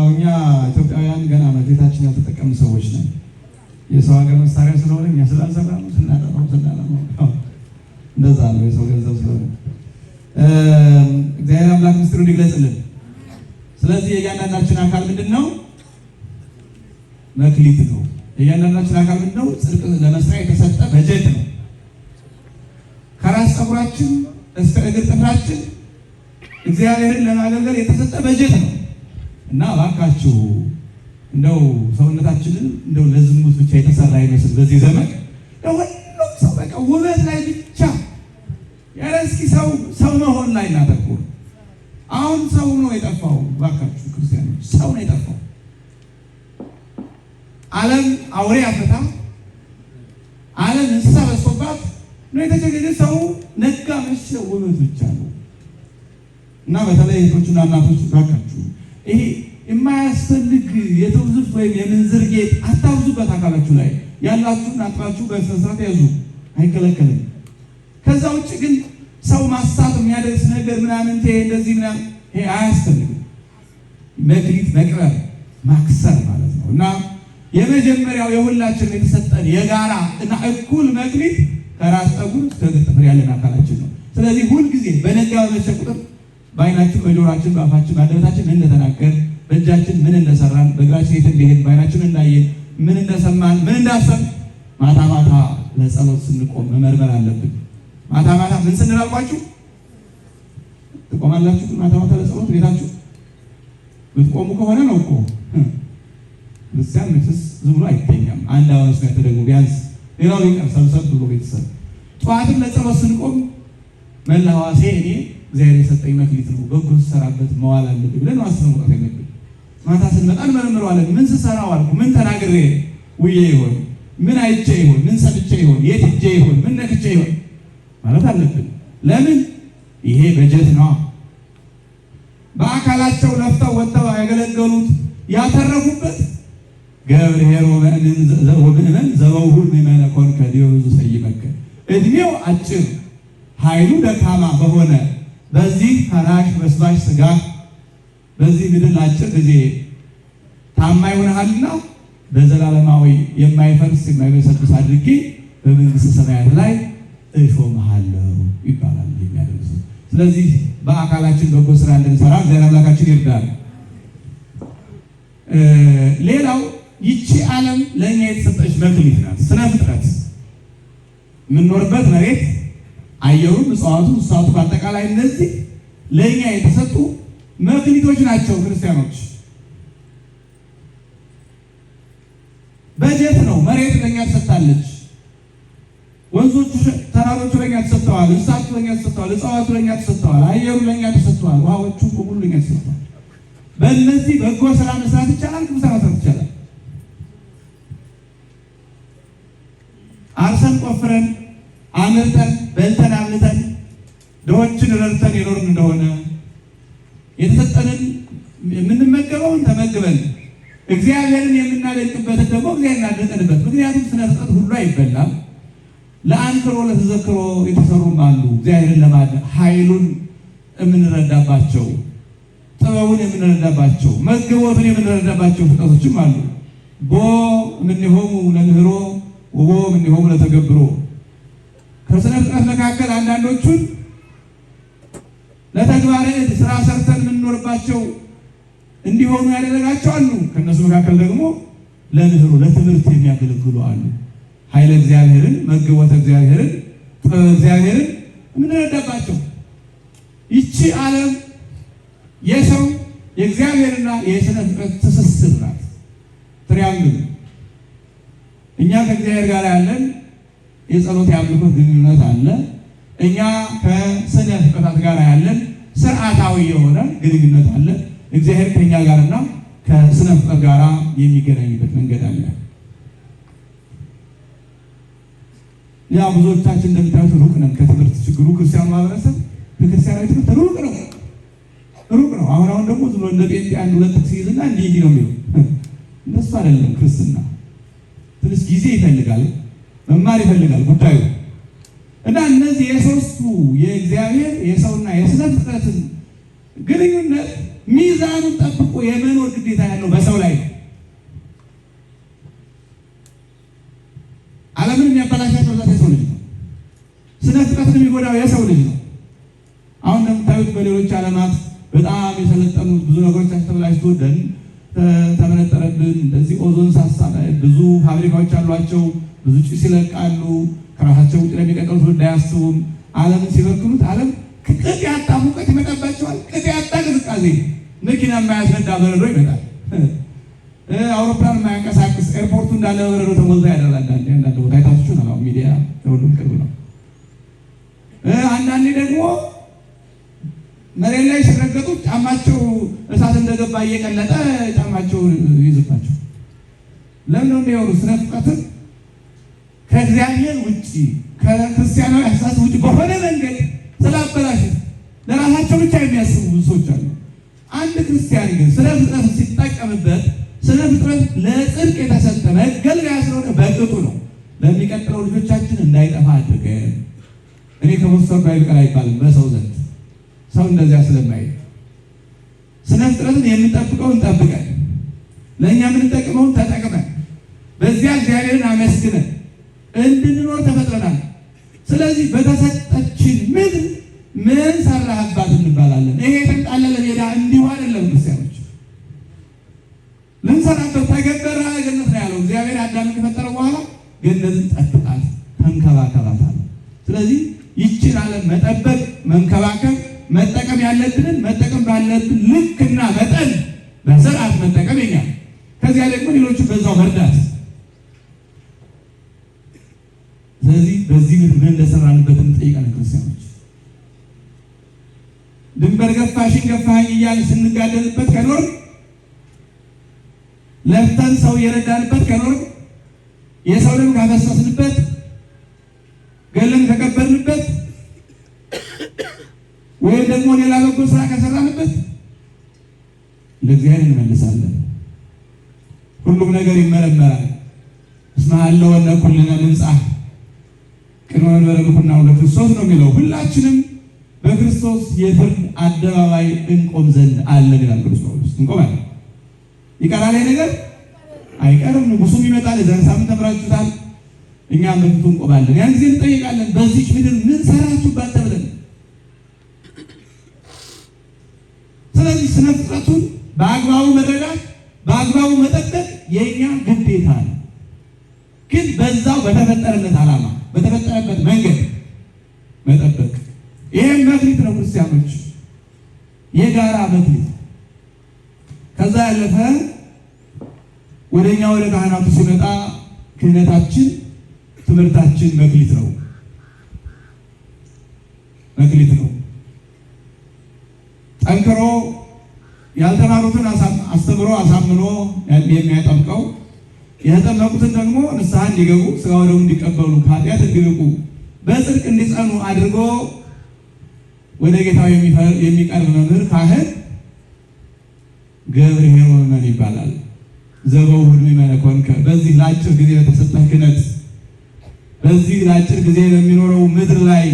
S2: እኛ ኢትዮጵያውያን ገና መሬታችን ያልተጠቀምን ሰዎች ነን። የሰው ሀገር መሳሪያ ስለሆነ እኛ ስላልሰራ ነው ስናጠፋው እንደዛ ነው። የሰው ገንዘብ ስለሆነ እግዚአብሔር አምላክ ምስጢሩን ይግለጽልን። ስለዚህ የእያንዳንዳችን አካል ምንድን ነው? መክሊት ነው። የእያንዳንዳችን አካል ምንድን ነው? ጽድቅ ለመስራት የተሰጠ በጀት ነው። ከራስ ፀጉራችን እስከ እግር ጥፍራችን እግዚአብሔርን ለማገልገል የተሰጠ በጀት ነው እና እባካችሁ እንደው ሰውነታችንን እንደው ለዝሙት ብቻ የተሰራ አይመስል በዚህ ዘመን ሁሉም ሰው በቃ ውበት ላይ ብቻ ያለ እስኪ ሰው መሆን ላይ እናተኩር። አሁን ሰው ነው የጠፋው። እባካችሁ ክርስቲያኖች ሰው ነው የጠፋው። ዓለም አውሬ አፍርታ ዓለም እንስሳ በዝቶባት ነው የተቸገረ። ሰው ነጋ መሸ ውበት ብቻ ነው። እና በተለይ እህቶችና እናቶች ባካችሁ ይሄ የማያስፈልግ የትውዝፍት ወይም የምንዝር ጌጥ አታብዙበት። አካላችሁ ላይ ያላችሁን አጥባችሁ በስነስርዓት ያዙ፣ አይከለከልም። ከዛ ውጭ ግን ሰው ማሳት የሚያደርስ ነገር ምናምን እንደዚህ ምናምን ይሄ አያስፈልግም። መክሊት መቅረብ ማክሰር ማለት ነው። እና የመጀመሪያው የሁላችን የተሰጠን የጋራ እና እኩል መክሊት ከራስ ጠጉር እስከ እግር ጥፍር ያለን አካላችን ነው። ስለዚህ ሁልጊዜ በነጋ በመሸ ቁጥር በዓይናችን፣ በጆሮአችን፣ በአፋችን፣ በአንደበታችን ምን እንደተናገር፣ በእጃችን ምን እንደሰራን፣ በእግራችን የት እንደሄድን፣ በዓይናችን እንዳየን፣ ምን እንደሰማን፣ ምን እንዳሰብን ማታ ማታ ለጸሎት ስንቆም መመርመር አለብን። ማታ ማታ ምን ስንል አልኳችሁ? ትቆማላችሁ? ማታ ማታ ለጸሎት ቤታችሁ ብትቆሙ ከሆነ ነው እኮ ክርስቲያን መቼስ ዝም ብሎ አይተኛም። አንድ አዋስ ነው ተደግሞ ቢያንስ ሌላው ይቀር ሰብሰብ ብሎ ቤተሰብ ጠዋትም ለጸሎት ስንቆም መላ ሕዋሴ እኔ እግዚአብሔር የሰጠኝ መክሊት ነው በጎ ስሰራበት መዋል አለብኝ ብለን ማስተማር ያለብን። ማታ ስንመጣ እንመረምረዋለን። ምን ስሰራ ዋልኩ? ምን ተናግሬ ውዬ ይሆን? ምን አይቼ ይሆን? ምን ሰምቼ ይሆን? የት ሄጄ ይሆን? ምን ነክቼ ይሆን ማለት አለብን። ለምን? ይሄ በጀት ነው። በአካላቸው ለፍተው ወጥተው ያገለገሉት ያተረፉበት ገብርኄር ወምእመን ዘበውሁ ምእመነ ኮንከ ዲበ ሰይመከ እድሜው አጭር ኃይሉ ደካማ በሆነ በዚህ ፈራሽ በስባሽ ስጋ በዚህ ምድር አጭር ጊዜ ታማኝ ሆነሃልና በዘላለማዊ የማይፈርስ የማይበሰብስ አድርጌ በመንግሥተ ሰማያት ላይ እሾምሃለሁ ይባላል የሚያደርሱ። ስለዚህ በአካላችን በጎ ስራ እንድንሰራ እግዚአብሔር አምላካችን ይርዳል። ሌላው ይቺ ዓለም ለእኛ የተሰጠች መክሊት ናት። ስነ ፍጥረት የምንኖርበት መሬት፣ አየሩ፣ እጽዋቱ፣ እንስሳቱ በአጠቃላይ እነዚህ ለእኛ የተሰጡ መክሊቶች ናቸው። ክርስቲያኖች በጀት ነው። መሬት ለእኛ ተሰጥታለች። ወንዞቹ፣ ተራሮቹ ለእኛ ተሰጥተዋል። እንስሳቱ ለእኛ ተሰጥተዋል። እጽዋቱ ለእኛ ተሰጥተዋል። አየሩ ለእኛ ተሰጥተዋል። ውሃዎቹ ሁሉ ለእኛ ተሰጥተዋል። በእነዚህ በጎ ስራ መስራት ይቻላል። ክፉ ስራ መስራት ይቻላል። አርሰን ቆፍረን አምርተን በልተን አምልተን ድሆችን ረድተን የኖርን እንደሆነ የተሰጠንን የምንመገበውን ተመግበን እግዚአብሔርን የምናደንቅበትን ደግሞ እግዚአብሔር እናደንቅበት። ምክንያቱም ስነ ፍጥረት ሁሉ አይበላም። ለአንክሮ ለተዘክሮ የተሰሩም አሉ። እግዚአብሔርን ለማድነቅ ኃይሉን የምንረዳባቸው፣ ጥበቡን የምንረዳባቸው፣ መግቦትን የምንረዳባቸው ፍጥረቶችም አሉ። ቦ እምኔሆሙ ለምህሮ ወቦ እምኔሆሙ ለተገብሮ። ከስነ ፍጥረት መካከል አንዳንዶቹን ለተግባረ ዕድ ስራ ሰርተን የምንኖርባቸው እንዲሆኑ ያደረጋቸው አሉ። ከእነሱ መካከል ደግሞ ለምህሮ ለትምህርት የሚያገለግሉ አሉ። ኃይለ እግዚአብሔርን፣ መግቦተ እግዚአብሔርን፣ ጥበብ እግዚአብሔርን የምንረዳባቸው። ይቺ ዓለም የሰው የእግዚአብሔርና የስነ ፍጥረት ትስስር ናት። ትሪያንግል። እኛ ከእግዚአብሔር ጋር ያለን የጸሎት የአምልኮት ግንኙነት አለ። እኛ ከስነ ፍጥረታት ጋር ያለን ስርዓታዊ የሆነ ግንኙነት አለ። እግዚአብሔር ከእኛ ጋርና ከስነ ፍጥረት ጋር የሚገናኝበት መንገድ አለ። ያ ብዙዎቻችን እንደምታዩት ሩቅ ነን ከትምህርት ችግሩ። ክርስቲያኑ ማህበረሰብ ከክርስቲያናዊ ትምህርት ሩቅ ነው። አሁን ደግሞ ዝም ብሎ እንደ ጴንጤ አንድ ሁለት ሲይዝና እንዲህ ነው የሚለው። እንደሱ አይደለም ክርስትና። ትንሽ ጊዜ ይፈልጋል፣ መማር ይፈልጋል ጉዳዩ እና እነዚህ የሶስቱ የእግዚአብሔር የሰውና የስነ ፍጥረትን ግንኙነት ሚዛኑን ጠብቆ የመኖር ግዴታ ያለው በሰው ላይ ነው። ዓለምን የሚያበላሻቸው ዛት የሰው ልጅ ነው። ስነ ፍጥረትን የሚጎዳው የሰው ልጅ ነው። አሁን እንደምታዩት በሌሎች ዓለማት በጣም የሰለጠኑት ብዙ ነገሮች አስተበላሽቶ ደን ተመነጠረብን፣ እንደዚህ ኦዞን ሳሳ፣ ብዙ ፋብሪካዎች አሏቸው፣ ብዙ ጭስ ይለቃሉ። ከራሳቸው ውጭ ለሚቀጥሉት ትውልድ አያስቡም። ዓለምን ሲበክሉት ዓለም ቅጥ ያጣ ሙቀት ይመጣባቸዋል። ቅጥ ያጣ ቅዝቃዜ፣ መኪና የማያስነዳ በረዶ ይመጣል። አውሮፕላን የማያንቀሳቅስ ኤርፖርቱ እንዳለ በረዶ ተሞልቶ ያደራል። አንዳንድ ቦታ አይታችሁ ነው፣ ሚዲያ ለሁሉም ቅርብ ነው። አንዳንዴ ደግሞ መሬት ላይ ሲረገጡ ጫማቸው እሳት እንደገባ እየቀለጠ ጫማቸው ይዝባቸው። ለምን ነው የሚያወሩ? ስነ ፍጥረትን ከእግዚአብሔር ውጪ ከክርስቲያናዊ አስተሳሰብ ውጪ በሆነ መንገድ ስላበላሹት ለራሳቸው ብቻ የሚያስቡ ብዙ ሰዎች አሉ። አንድ ክርስቲያን ግን ስነ ፍጥረት ሲጠቀምበት ስነ ፍጥረት ለጽድቅ የተሰጠ መገልገያ ስለሆነ በቅጡ ነው። ለሚቀጥለው ልጆቻችን እንዳይጠፋ አድርገን እኔ ከሞስተር ባይቀር አይባልም በሰው ዘንድ ሰው እንደዚያ ስለማይ ስነ ፍጥረትን የምንጠብቀውን ጠብቀን ለእኛ የምንጠቅመውን ተጠቅመን በዚያ እግዚአብሔርን አመስግነን እንድንኖር ተፈጥረናል። ስለዚህ በተሰጠችን ምድር ምን ሰራህባት እንባላለን። ይሄ የተንጣለለ ሜዳ እንዲሁ አይደለም። ክርስቲያኖች ልንሰራበት ተገበረ ገነት ነው ያለው እግዚአብሔር አዳምን ከፈጠረው በኋላ ገነትን ጠብቃት፣ ተንከባከባት አለ። ስለዚህ ይችን ዓለም መጠበቅ፣ መንከባከብ፣ መጠቀም ያለብንን መጠቀም ባለብን ልክና መጠን በስርዓት መጠቀም የኛ ከዚያ ደግሞ ሌሎችን በዛው መርዳት። ስለዚህ በዚህ ምድር ምን እንደሰራንበት እንጠይቃለን። ክርስቲያኖች ድንበር ገፋሽን ገፋኝ እያልን ስንጋደልበት ከኖር ለፍተን ሰው የረዳንበት ከኖር የሰው ደም ካፈሰስንበት ገለን ከቀበርንበት ወይም ደግሞ ሌላ በጎ ስራ ከሰራንበት ለእግዚአብሔር እንመልሳለን። ሁሉም ነገር ይመረመራል። እስመ ሀለወነ ኩልነ ንንጻሕ ቅድመ መንበረ ልኩና ለክርስቶስ ነው የሚለው። ሁላችንም በክርስቶስ የፍርድ አደባባይ እንቆም ዘንድ አለን ይላል ቅዱስ ጳውሎስ። እንቆማለን። ይቀራል ነገር አይቀርም። ንጉሱም ይመጣል። የዛሬ ሳምንት ተምራችሁታል። እኛም በፊቱ እንቆማለን። ያን ጊዜ እንጠይቃለን። በዚች ምድር ምን ሰራችሁባት ተብለን። ስለዚህ ስነ ፍጥረቱን በአግባቡ መረዳት በአግባቡ መጠበቅ የኛ ግዴታ ነው። ግን በዛው በተፈጠረለት ዓላማ በተፈጠረበት መንገድ መጠበቅ ይሄም መክሊት ነው። ክርስቲያኖች የጋራ መክሊት። ከዛ ያለፈ ወደኛ ወደ ካህናቱ ሲመጣ ክህነታችን ትምህርታችን መክሊት ነው። መክሊት ነው። ጠንክሮ ያልተማሩትን አስተምሮ አሳምኖ የሚያጠምቀው የተጠመቁትን ደግሞ ንስሐ እንዲገቡ ሥጋ ወደሙን እንዲቀበሉ ከኃጢአት እንዲርቁ በጽድቅ እንዲጸኑ አድርጎ ወደ ጌታው የሚቀርብ መምህር ካህን ገብርኄር ወመን ይባላል። ዘበውህድ ምእመነ ኮንከ። በዚህ ለአጭር ጊዜ በተሰጠህ ክህነት በዚህ ለአጭር ጊዜ በሚኖረው ምድር ላይ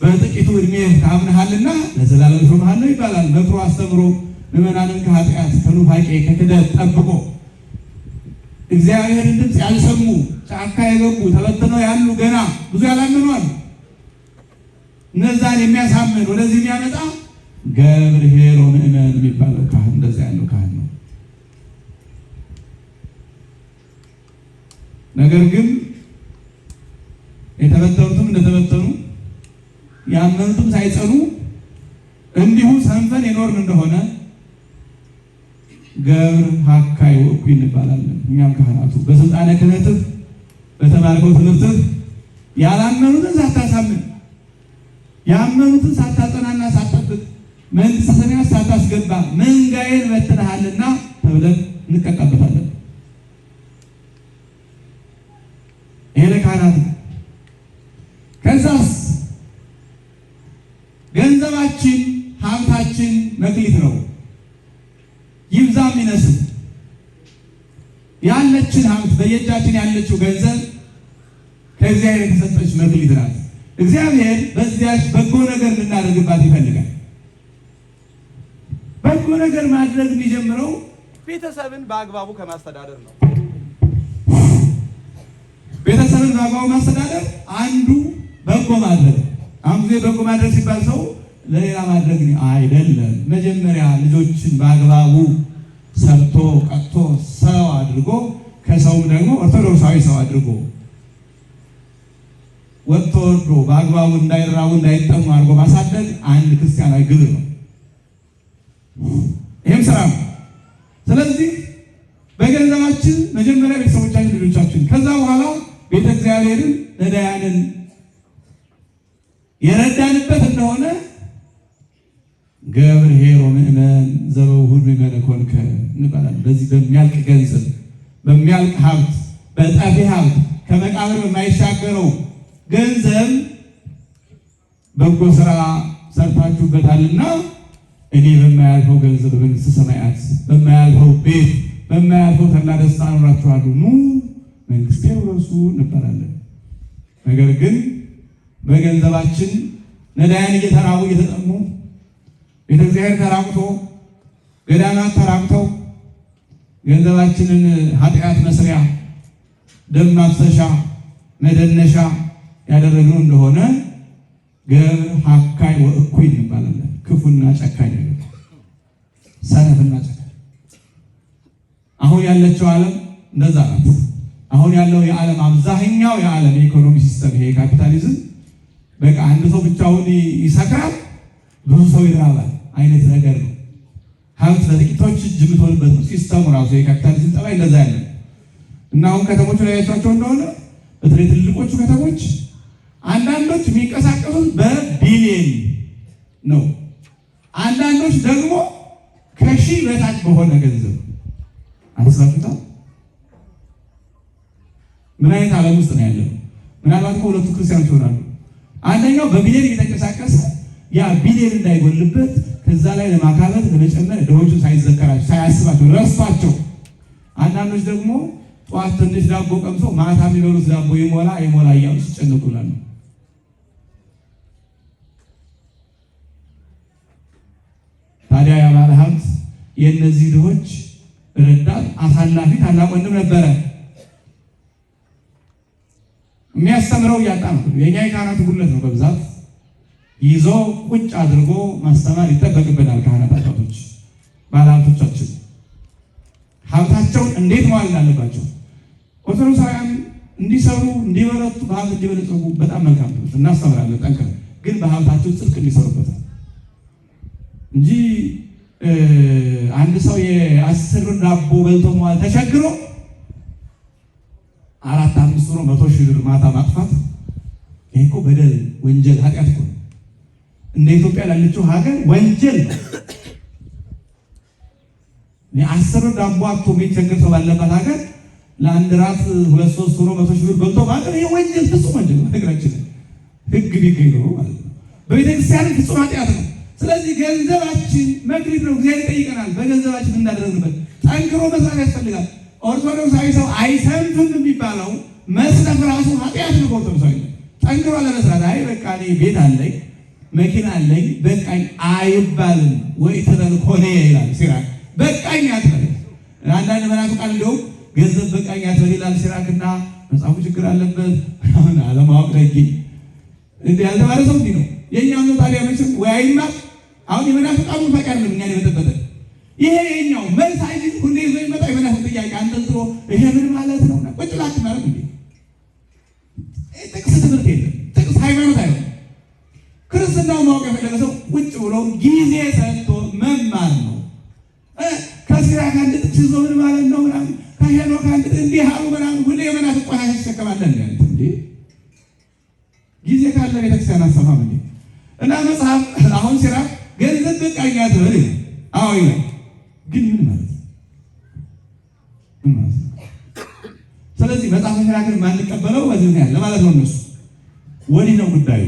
S2: በጥቂቱ ዕድሜ ታምነሃልና ለዘላለም ሾመሃለሁ ይባላል። መክሮ አስተምሮ ምእመናንን ከኃጢአት ከኑፋቄ ከክደት ጠብቆ እግዚአብሔርን ድምፅ ያልሰሙ ጫካ የገቡ ተበትነው ያሉ ገና ብዙ ያላመኑ አሉ። እነዛን የሚያሳምን ወደዚህ የሚያመጣ ገብርኄር ወምእመን የሚባለው ካህን እንደዚያ ያለው ካህን ነው። ነገር ግን የተበተኑትም እንደተበተኑ ያመኑትም ሳይጸኑ እንዲሁ ሰንፈን የኖርን እንደሆነ ገብር ሀካይ ወኩ እንባላለን። እኛም ካህናቱ በስልጣነ ክህነትህ በተማርከው ትምህርትህ ያላመኑትን ሳታሳምን ያመኑትን ሳታጸናና ሳትጠብቅ መንግሥተ ሰማያት ሳታስገባ መንጋዬን በትነሃልና ተብለን እንቀጣበታለን። ይሄ ለካህናት ነው። ከዛስ ገንዘባችን ሀብታችን መክሊት ነው። ይብዛም ይነስም ያለችን ሀብት በየእጃችን ያለችው ገንዘብ ከእግዚአብሔር የተሰጠች መክሊት ናት። እግዚአብሔር በዚያች በጎ ነገር ልናደርግባት ይፈልጋል። በጎ ነገር ማድረግ የሚጀምረው
S1: ቤተሰብን በአግባቡ ከማስተዳደር ነው።
S2: ቤተሰብን በአግባቡ ማስተዳደር አንዱ በጎ ማድረግ። አሁን ጊዜ በጎ ማድረግ ሲባል ሰው ለሌላ ማድረግ አይደለም። መጀመሪያ ልጆችን በአግባቡ ሰርቶ ቀጥቶ ሰው አድርጎ ከሰውም ደግሞ ኦርቶዶክሳዊ ሰው አድርጎ ወጥቶ ወርዶ በአግባቡ እንዳይራቡ እንዳይጠሙ አድርጎ ማሳደግ አንድ ክርስቲያናዊ ግብር ነው። ይህም ስራ ነው። ስለዚህ በገንዘባችን መጀመሪያ ቤተሰቦቻችን፣ ልጆቻችን፣ ከዛ በኋላ ቤተ እግዚአብሔርን ነዳያንን የረዳንበት እንደሆነ ገብርኄር ወምእመን ዘበውህድ ምእመነ ኮንከ እንባላለን። በዚህ በሚያልቅ ገንዘብ በሚያልቅ ሀብት በጠፊ ሀብት ከመቃብር በማይሻገረው ገንዘብ በጎ ስራ ሰርታችሁበታልና እኔ በማያልፈው ገንዘብ በመንግሥተ ሰማያት በማያልፈው ቤት በማያልፈው ተድላ ደስታ አኖራችኋለሁ፣ ኑ መንግሥቴን ውረሱ እንባላለን። ነገር ግን በገንዘባችን ነዳያን እየተራቡ እየተጠሙ ቤተ እግዚአብሔር ተራቁቶ ገዳማት ተራቁተው ገንዘባችንን ኃጢአት መስሪያ ደም ማፍሰሻ መደነሻ ያደረግነው እንደሆነ ገር ሀካይ ወእኩይ እንባላለን። ክፉና ጨካኝ ነገር፣ ሰነፍና ጨካኝ። አሁን ያለችው ዓለም እንደዛ ናት። አሁን ያለው የዓለም አብዛኛው የዓለም የኢኮኖሚ ሲስተም ይሄ ካፒታሊዝም በቃ አንድ ሰው ብቻውን ይሰክራል፣ ብዙ ሰው ይራባል አይነት ነገር ነው። ሀብት ለጥቂቶች እጅ የምትሆንበት ነው ሲስተሙ ራሱ። የካፒታሊዝም ጠባይ እንደዛ ያለ እና አሁን ከተሞቹ ላይ ያቻቸው እንደሆነ በተለይ ትልቆቹ ከተሞች አንዳንዶች የሚንቀሳቀሱት በቢሊየን ነው፣ አንዳንዶች ደግሞ ከሺህ በታች በሆነ ገንዘብ አስራፍታ። ምን አይነት ዓለም ውስጥ ነው ያለው? ምናልባት ሁለቱ ክርስቲያኖች ይሆናሉ። አንደኛው በቢሊየን እየተንቀሳቀሰ ያ ቢሊየን እንዳይጎልበት ከዛ ላይ ለማካበት ለመጨመር ድሆቹን ሳይዘከራቸው ሳያስባቸው ረስቷቸው። አንዳንዶች ደግሞ ጠዋት ትንሽ ዳቦ ቀምሶ ማታ የሚበሉት ዳቦ ይሞላ እያሉ ሲጨነቁ ይላሉ። ታዲያ ያ ባለ ሀብት የእነዚህ ድሆች ረዳት አሳላፊ ታላቅ ወንድም ነበረ። የሚያስተምረው እያጣ ነው። የኛ የካህናቱ ጉድለት ነው በብዛት ይዞ ቁጭ አድርጎ ማስተማር ይጠበቅብናል። ካህናት አባቶች፣ ባለሀብቶቻችን ሀብታቸውን እንዴት መዋል እንዳለባቸው ኦርቶዶክሳውያን እንዲሰሩ እንዲበረቱ በሀብት እንዲበለጸጉ በጣም መልካም ነው፣ እናስተምራለን ጠንከር። ግን በሀብታቸው ጽድቅ እንዲሰሩበታል እንጂ አንድ ሰው የ10 ብር ዳቦ በልቶ መዋል ተቸግሮ 4-5 ብር 100,000 ብር ማታ ማጥፋት ይሄ እኮ በደል ወንጀል ኃጢአት እኮ እንደ ኢትዮጵያ ላለችው ሀገር ወንጀል ነው። 10 ብር ዳቦ አጥቶ የሚቸገር ሰው ባለበት ሀገር ለአንድ ራት 2-3 ብር 100,000 ብር በልቶ ማለት ይሄ ወንጀል ፍጹም ወንጀል ነው። ነገራችን ህግ ቢገኝ ነው ማለት ነው። በቤተክርስቲያን ፍጹም ኃጢአት ነው። ስለዚህ ገንዘባችን መክሊት ነው። እግዚአብሔር ይጠይቀናል። በገንዘባችን እንዳደረግንበት ጠንክሮ መስራት ያስፈልጋል። ኦርቶዶክሳዊ ሰው አይሰንፍም የሚባለው መስነፍ ራሱ ኃጢአት ነው። ኦርቶዶክሳዊ ጠንክሮ ለመስራት አይ በቃ እኔ ቤት አለኝ መኪና አለኝ በቃኝ አይባልም። ወይ ተበል ሆነ ይላል ሲራክ። በቃኝ አትበል። አንዳንድ መናፍቃን እንደውም ገንዘብ በቃኝ አትበል ይላል ሲራክና መጽሐፉ ችግር አለበት አሁን አለማወቅ ደግ እንዴ ያልተባለ ሰው እንዲህ ነው። የኛው ነው ታዲያ መቼም ወይ አይማር። አሁን የመናፍቃኑ ፈቃድ ነው እኛን የመጠበጠ ይሄ የኛው መልስ አይደል ሁሌ ይዞ ይመጣ የመናፍቅ ጥያቄ አንጠልጥሎ ይሄ ምን ማለት ነው? ቁጭ ብላችሁ ማለት እንዴ ጥቅስ ትምህርት የለም ጥቅስ ሃይማኖት አይደለም። ክርስትናው ማወቅ የፈለገ ሰው ቁጭ ብሎ ጊዜ ሰጥቶ መማር ነው። ከሲራክ አንድ ጥቅስ ይዞ ምን ማለት ነው ምናምን ከሄኖክ አንድ እንዲህ አሉ ምናምን ሁሌ የመናፍቅ ቆሻሻ ይሸከማለን እንዴ ጊዜ ካለ ቤተክርስቲያን አሰማም እንዴ እና መጽሐፍ አሁን ሲራክ ገንዘብ በቃኝ አትበል ይላል። አዎ ይላል። ግን ምን ማለት ነው? ስለዚህ መጽሐፍ ሲራክን ማንቀበለው በዚህ ነው ያለ ማለት ነው። እነሱ ወዲህ ነው ጉዳዩ።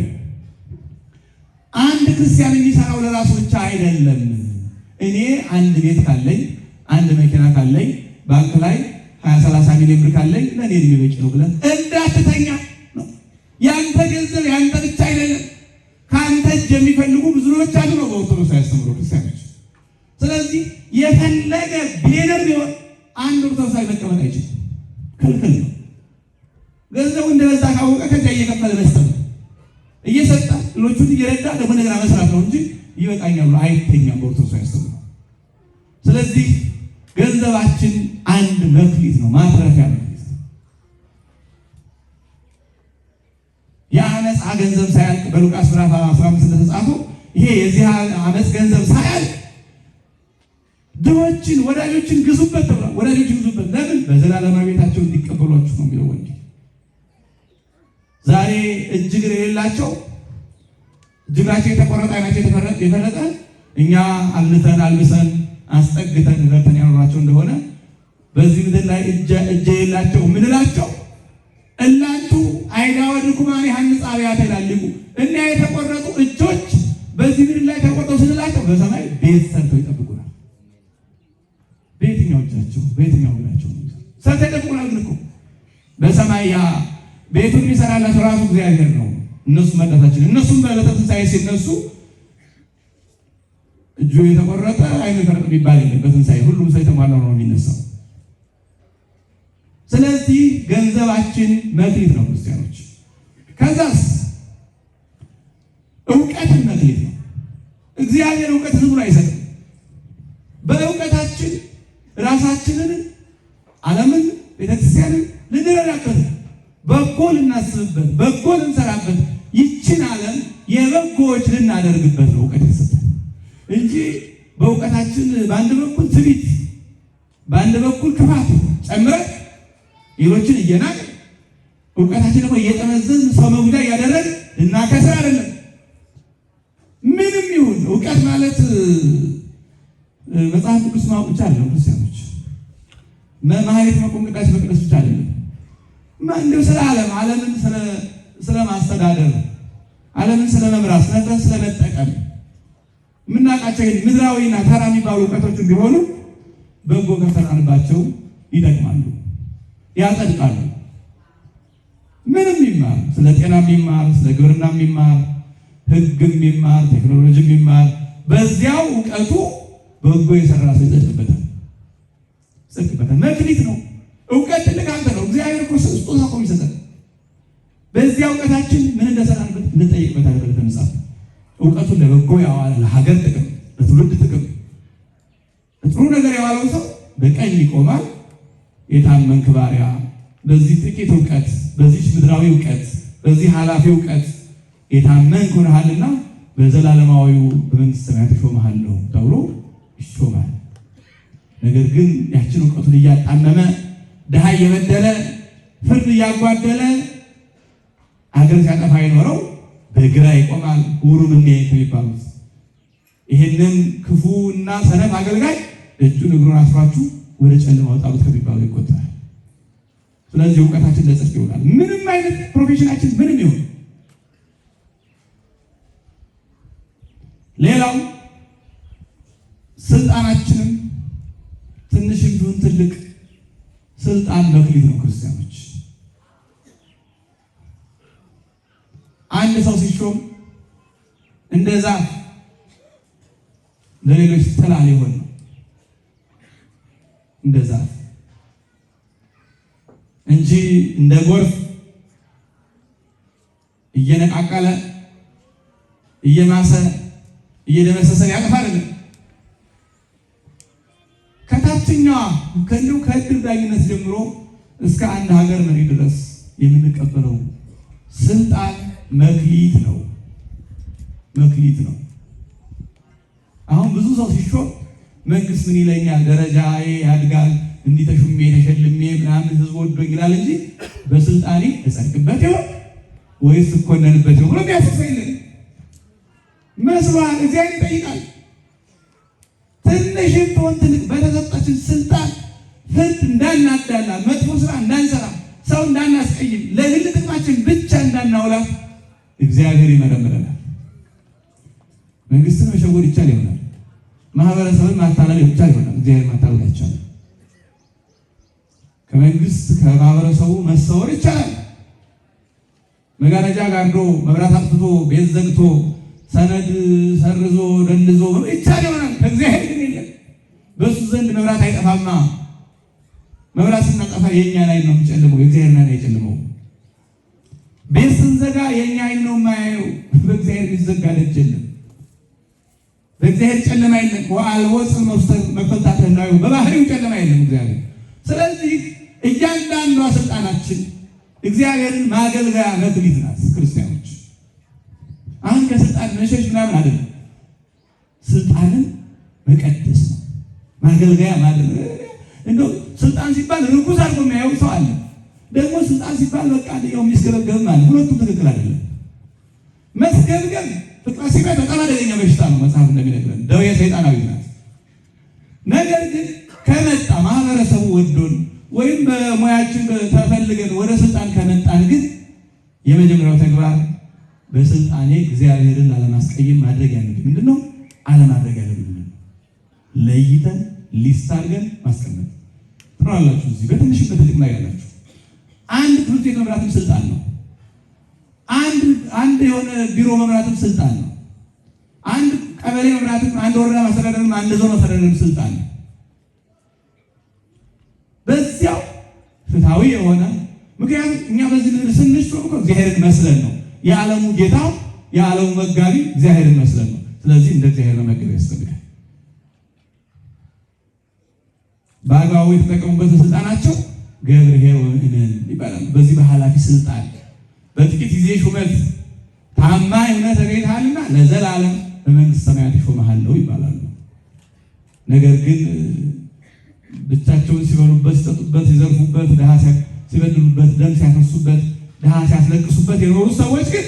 S2: አንድ ክርስቲያን የሚሰራው ለራሱ ብቻ አይደለም። እኔ አንድ ቤት ካለኝ አንድ መኪና ካለኝ ባንክ ላይ 20-30 ሚሊዮን ብር ካለኝ ለኔ በቂ ነው ብለን እንዳትተኛ ነው። ያንተ ገንዘብ ያንተ ብቻ አይደለም። ካንተ እጅ የሚፈልጉ ብዙዎች አሉ ነው በኦርቶዶክስ ያስተምሩ ክርስቲያኖች። ስለዚህ የፈለገ ቢሊየነር ቢሆን አንድ ኦርቶዶክሳዊ መቀመጥ አይችልም፣ ክልክል ነው። ገንዘቡ እንደበዛ ካወቀ ከዚያ እየከፈለ መስጠት ነው። እየሰጠ ሌሎቹን እየረዳ ደግሞ ነገር መስራት ነው እንጂ ይበቃኛል ብሎ አይተኛም በኦርቶዶክስ ያስተምሩ። ስለዚህ ገንዘባችን አንድ መክሊት ነው፣ ማትረፊያ መክሊት። የአመፃ ገንዘብ ሳያልቅ በሉቃስ ምዕራፍ 15 እንደተጻፈው ይሄ የዚህ አመፅ ገንዘብ ሳያልቅ ድሆችን ወዳጆችን ግዙበት ተብሏል። ወዳጆችን ግዙበት ለምን? በዘላለማዊ ቤታቸው እንዲቀበሏችሁ ነው የሚለው ወንጌል። ዛሬ እጅግር የሌላቸው እጅግራቸው የተቆረጠ አይናቸው የፈረጠ እኛ አልተን አልብሰን አስጠግተን ረተን ያኖራቸው እንደሆነ በዚህ ምድር ላይ እጅ የላቸው ምንላቸው እላንቱ አይዳወ ድኩማን ሐንጻ አብያተ ላልቁ እና የተቆረጡ እጆች በዚህ ምድር ላይ ተቆርጠው ስንላቸው በሰማይ ቤት ሰርተው ይጠብቁናል። በየትኛው እጃቸው በየትኛው እግራቸው ሰርተው ይጠብቁናል። ግን እኮ በሰማይ ያ ቤቱን የሚሰራላቸው ራሱ እግዚአብሔር ነው። እነሱ መለታችን እነሱም በዕለተ ትንሣኤ ሲነሱ እጁ የተቆረጠ አይኑ የተቆረጠ የሚባል የለም። በትንሣኤ ሁሉም ሰው የተሟላው ነው የሚነሳው። ስለዚህ ገንዘባችን መክሊት ነው ክርስቲያኖች። ከዛስ እውቀትን መክሊት ነው። እግዚአብሔር እውቀት ዝም ብሎ አይሰጥም። በእውቀታችን ራሳችንን፣ ዓለምን፣ ቤተክርስቲያንን ልንረዳበት፣ በጎ ልናስብበት፣ በጎ ልንሰራበት፣ ይችን ዓለም የበጎዎች ልናደርግበት ነው እውቀት የተሰጠን እንጂ በእውቀታችን በአንድ በኩል ትዕቢት፣ በአንድ በኩል ክፋት ጨምረን ሌሎችን እየናቅ እውቀታችን ደግሞ እየጠመዘዝን ሰው መጉጃ እያደረግን ልናከስር አይደለም። ምንም ይሁን እውቀት ማለት መጽሐፍ ቅዱስ ማወቅ ብቻ አይደለም። ክርስቲያኖች ማህሌት መቆም፣ ቅዳሴ መቅደስ ብቻ አይደለም። እንዲሁ ስለ ዓለምን ስለ ማስተዳደር፣ ዓለምን ስለ መምራት፣ ስለ መጠቀም የምናውቃቸው ምድራዊና ተራ የሚባሉ እውቀቶችን ቢሆኑ በጎ ከሰራንባቸው ይጠቅማሉ፣ ያጸድቃሉ። ምንም ይማር፣ ስለ ጤና የሚማር፣ ስለ ግብርና የሚማር፣ ሕግ የሚማር፣ ቴክኖሎጂ የሚማር በዚያው እውቀቱ በጎ የሰራ ሰው ይጸድቅበታል። መክሊት ነው። እውቀት ትልቅ ሀብት ነው። እግዚአብሔር እኮ ስጦታ እኮ የሚሰጠን በዚያ እውቀታችን ምን እንደሰራንበት እንጠይቅበታለን። በተነሳት እውቀቱን ለበጎ ያዋለ ለሀገር ጥቅም፣ ለትውልድ ጥቅም፣ ለጥሩ ነገር ያዋለው ሰው በቀኝ ይቆማል። የታመንክ ባሪያ፣ በዚህ ጥቂት እውቀት፣ በዚህ ምድራዊ እውቀት፣ በዚህ ኃላፊ እውቀት የታመንክ ሆነሃልና በዘላለማዊው በመንግስተ ሰማያት እሾምሃለሁ ተብሎ ይሾማል። ነገር ግን ያችን እውቀቱን እያጣመመ ድሃ እየበደለ ፍርድ እያጓደለ አገር ሲያጠፋ የኖረው በግራ ይቆማል። ውሩም እኔ ከሚባሉት ይህንን ክፉና ሰነፍ አገልጋይ እጁን እግሩን አስሯችሁ ወደ ጨለማ አውጣሉት ከሚባሉ ይቆጠራል። ስለዚህ እውቀታችን ለጽድቅ ይሆናል። ምንም አይነት ፕሮፌሽናችን ምንም ይሁን። ሌላው ስልጣናችንም ትንሽም ቢሆን ትልቅ ስልጣን መክሊት ነው። ክርስቲያኖች አንድ ሰው ሲሾም እንደዛ ለሌሎች ጥላ ሊሆን ነው። እንደዛ እንጂ እንደ ጎርፍ እየነቃቀለ እየማሰ እየደመሰሰ ያጠፋል። ከታችኛዋ ከእንዲሁ ከእድር ዳኝነት ጀምሮ እስከ አንድ ሀገር መሪ ድረስ የምንቀበለው ስልጣን መክሊት ነው። መክሊት ነው። አሁን ብዙ ሰው ሲሾም መንግስት ምን ይለኛል፣ ደረጃዬ ያድጋል፣ እንዲህ ተሹሜ ተሸልሜ ምናምን ህዝብ ወዶኝ ይላል እንጂ በስልጣኔ እጸድቅበት ይሆን ወይስ እኮነንበት ይሆን ብሎ የሚያስፈይልን መስሏል። እግዚአብሔር ይጠይቃል። ትንሽም ትሆን ትልቅ በተሰጣችን ስልጣን ፍርድ እንዳናዳላ፣ መጥፎ ስራ እንዳንሰራ፣ ሰው እንዳናስቀይም፣ ለግል ጥቅማችን ብቻ እንዳናውላ እግዚአብሔር ይመረምረናል። መንግስትን መሸወድ ይቻል ይሆናል። ማህበረሰብን ማታለል ይቻል ይሆናል። እግዚአብሔር ማታለል አይቻልም። ከመንግስት ከማህበረሰቡ መሰወር ይቻላል። መጋረጃ ጋርዶ መብራት አጥፍቶ ቤት ዘግቶ ሰነድ ሰርዞ ደንዞ ይቻል ይሆናል። ከእግዚአብሔር ግን የለም። በእሱ ዘንድ መብራት አይጠፋማ። መብራት ስናጠፋ የእኛን አይን ነው የሚጨልመው፣ የእግዚአብሔርን አይን አይጨልመው። ቤት ስንዘጋ የእኛ አይን ነው የማያየው። በእግዚአብሔር የሚዘጋ ደጅ የለም። በእግዚአብሔር ጨለማ የለም። ወአልቦ ጽልመተ መክፈልታተ ህላዌሁ፣ በባህሪው ጨለማ የለም እግዚአብሔር። ስለዚህ እያንዳንዷ ስልጣናችን እግዚአብሔርን ማገልገያ መክሊት ናት። ክርስቲያኖች አሁን ከስልጣን መሸሽ ምናምን አይደለም። ስልጣንን መቀደስ ነው፣ ማገልገያ ማድረግ። እንደው ስልጣን ሲባል ርኩስ አድርጎ የሚያየው ሰው አለ። ደግሞ ስልጣን ሲባል በቃ ያው የሚስገበገብም አለ። ሁለቱም ትክክል አይደለም። መስገብገብ ፍቅረ ሥጋ በጣም አደገኛ በሽታ ነው። መጽሐፍ እንደሚነግረን ደዌ ሰይጣናዊ ናት። ነገር ግን ከመጣ ማህበረሰቡ ወዶን ወይም በሙያችን ተፈልገን ወደ ስልጣን ከመጣን ግን የመጀመሪያው ተግባር በስልጣኔ እግዚአብሔርን ላለማስቀየም ማድረግ ያለብን ምንድነው? አለማድረግ ያለብን ምንድነው? ለይተን ሊስት አድርገን ማስቀመጥ። ትኖራላችሁ እዚህ በትንሽ በትልቅ ላይ ያላችሁ አንድ ትምህርት ቤት መምራትም ስልጣን ነው። አንድ የሆነ ቢሮ መምራትም ስልጣን ነው። አንድ ቀበሌ መምራትም፣ አንድ ወረዳ ማስተዳደርም፣ አንድ ዞን ማስተዳደርም ስልጣን ነው። በዚያው ፍትሃዊ የሆነ ምክንያቱም እኛ በዚህ ምድር ስንሾም እኮ እግዚአብሔርን መስለን ነው። የዓለሙ ጌታ የዓለሙ መጋቢ እግዚአብሔርን መስለን ነው። ስለዚህ እንደ እግዚአብሔር መመገብ ያስፈልጋል። በአግባቡ የተጠቀሙበት ስልጣናቸው ገብርኄር ወምእመን ይባላል። በዚህ በኃላፊ ስልጣን በጥቂት ጊዜ ሹመት ታማኝ ሆነህ ተገኝተሃልና ለዘላለም በመንግስተ ሰማያት ይሾምሃለሁ ይባላሉ። ነገር ግን ብቻቸውን ሲበሉበት፣ ሲጠጡበት፣ ሲዘርፉበት፣ ድሃ ሲበድሉበት፣ ደም ሲያፈሱበት፣ ድሃ ሲያስለቅሱበት የኖሩ ሰዎች ግን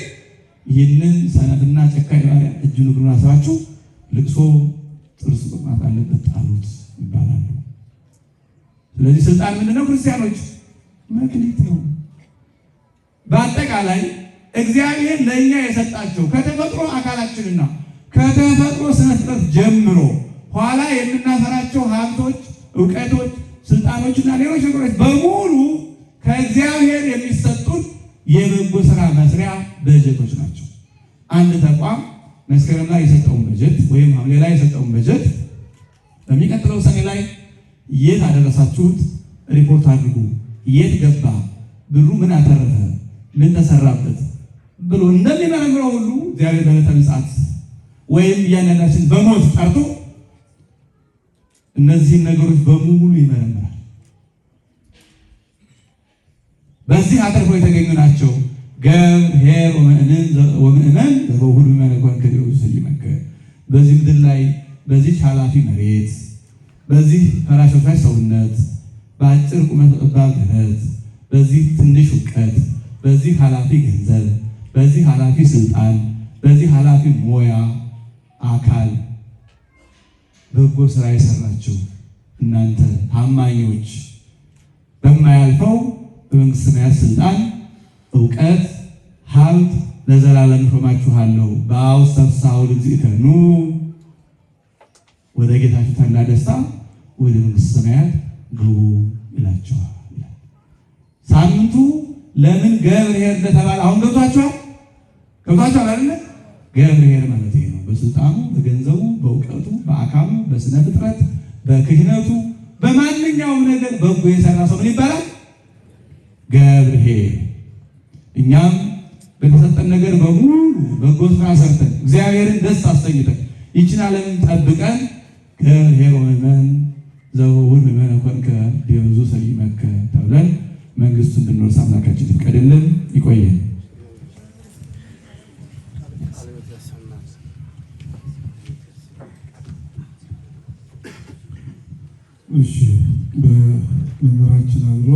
S2: ይህንን ሰነፍና ጨካኝ ባሪያ እጁን እግሩን አስራችሁ ልቅሶ ጥርስ ቁርማት አለበት ጣሉት ይባላሉ። ስለዚህ ስልጣን ምንድነው? ክርስቲያኖች መክሊት ነው። በአጠቃላይ እግዚአብሔር ለእኛ የሰጣቸው ከተፈጥሮ አካላችንና ከተፈጥሮ ስነ ፍጥረት ጀምሮ ኋላ የምናፈራቸው ሀብቶች፣ እውቀቶች፣ ስልጣኖችና ሌሎች ነገሮች በሙሉ ከእግዚአብሔር የሚሰጡት የበጎ ስራ መስሪያ በጀቶች ናቸው። አንድ ተቋም መስከረም ላይ የሰጠውን በጀት ወይም ሐምሌ ላይ የሰጠውን በጀት በሚቀጥለው ሰኔ ላይ የት አደረሳችሁት ሪፖርት አድርጉ፣ የት ገባ፣ ብሩ ምን አተረፈ፣ ምን ተሰራበት ብሎ እንደሚመረምረው ሁሉ እግዚአብሔር በዕለተ ምጽአት ወይም እያንዳንዳችን በሞት ጠርቶ እነዚህን ነገሮች በሙሉ ይመረምራል። በዚህ አተርፎ የተገኙ ናቸው። ገብርኄር ወምእመን ዘበሁሉ መነኮን ከዲሁ ሰይመከ በዚህ ምድር ላይ በዚህ ኃላፊ መሬት፣ በዚህ ፈራሾች ሰውነት፣ በአጭር ቁመት ጠባብ ደረት፣ በዚህ ትንሽ እውቀት፣ በዚህ ኃላፊ ገንዘብ፣ በዚህ ኃላፊ ስልጣን፣ በዚህ ኃላፊ ሞያ አካል በጎ ስራ የሰራችሁ እናንተ ታማኞች በማያልፈው በመንግስተ ሰማያት ስልጣን፣ እውቀት፣ ሀብት ለዘላለም ሾማችኋለሁ። በአውስተ ፍስሐ ለእግዚእከኑ ወደ ጌታችሁ ተድላ ደስታ ወደ መንግስተ ሰማያት ግቡ ይላችኋል። ሳምንቱ ለምን ገብርኄር እንደተባለ አሁን ገብቷችኋል? ገብቷችኋል አይደል? ገብርኄር ማለት ይሄ ነው። በስልጣኑ፣ በገንዘቡ፣ በእውቀቱ፣ በአካሉ፣ በስነ ፍጥረት፣ በክህነቱ፣ በማንኛውም ነገር በጎ የሰራ ሰው ምን ይባላል? ገብርኄር። እኛም በተሰጠን ነገር በሙሉ በጎ ስራ ሰርተን እግዚአብሔርን ደስ አሰኝተን ይችን ዓለም ጠብቀን ገብርኄር ወምእመን ዘበሁሉ መነኮንከ ዲበ ሰይመከ ተብለን መንግስቱን እንድንወርስ አምላካችን ይፍቀድልን። ይቆየን።
S3: እሺ በመምህራችን አብሮ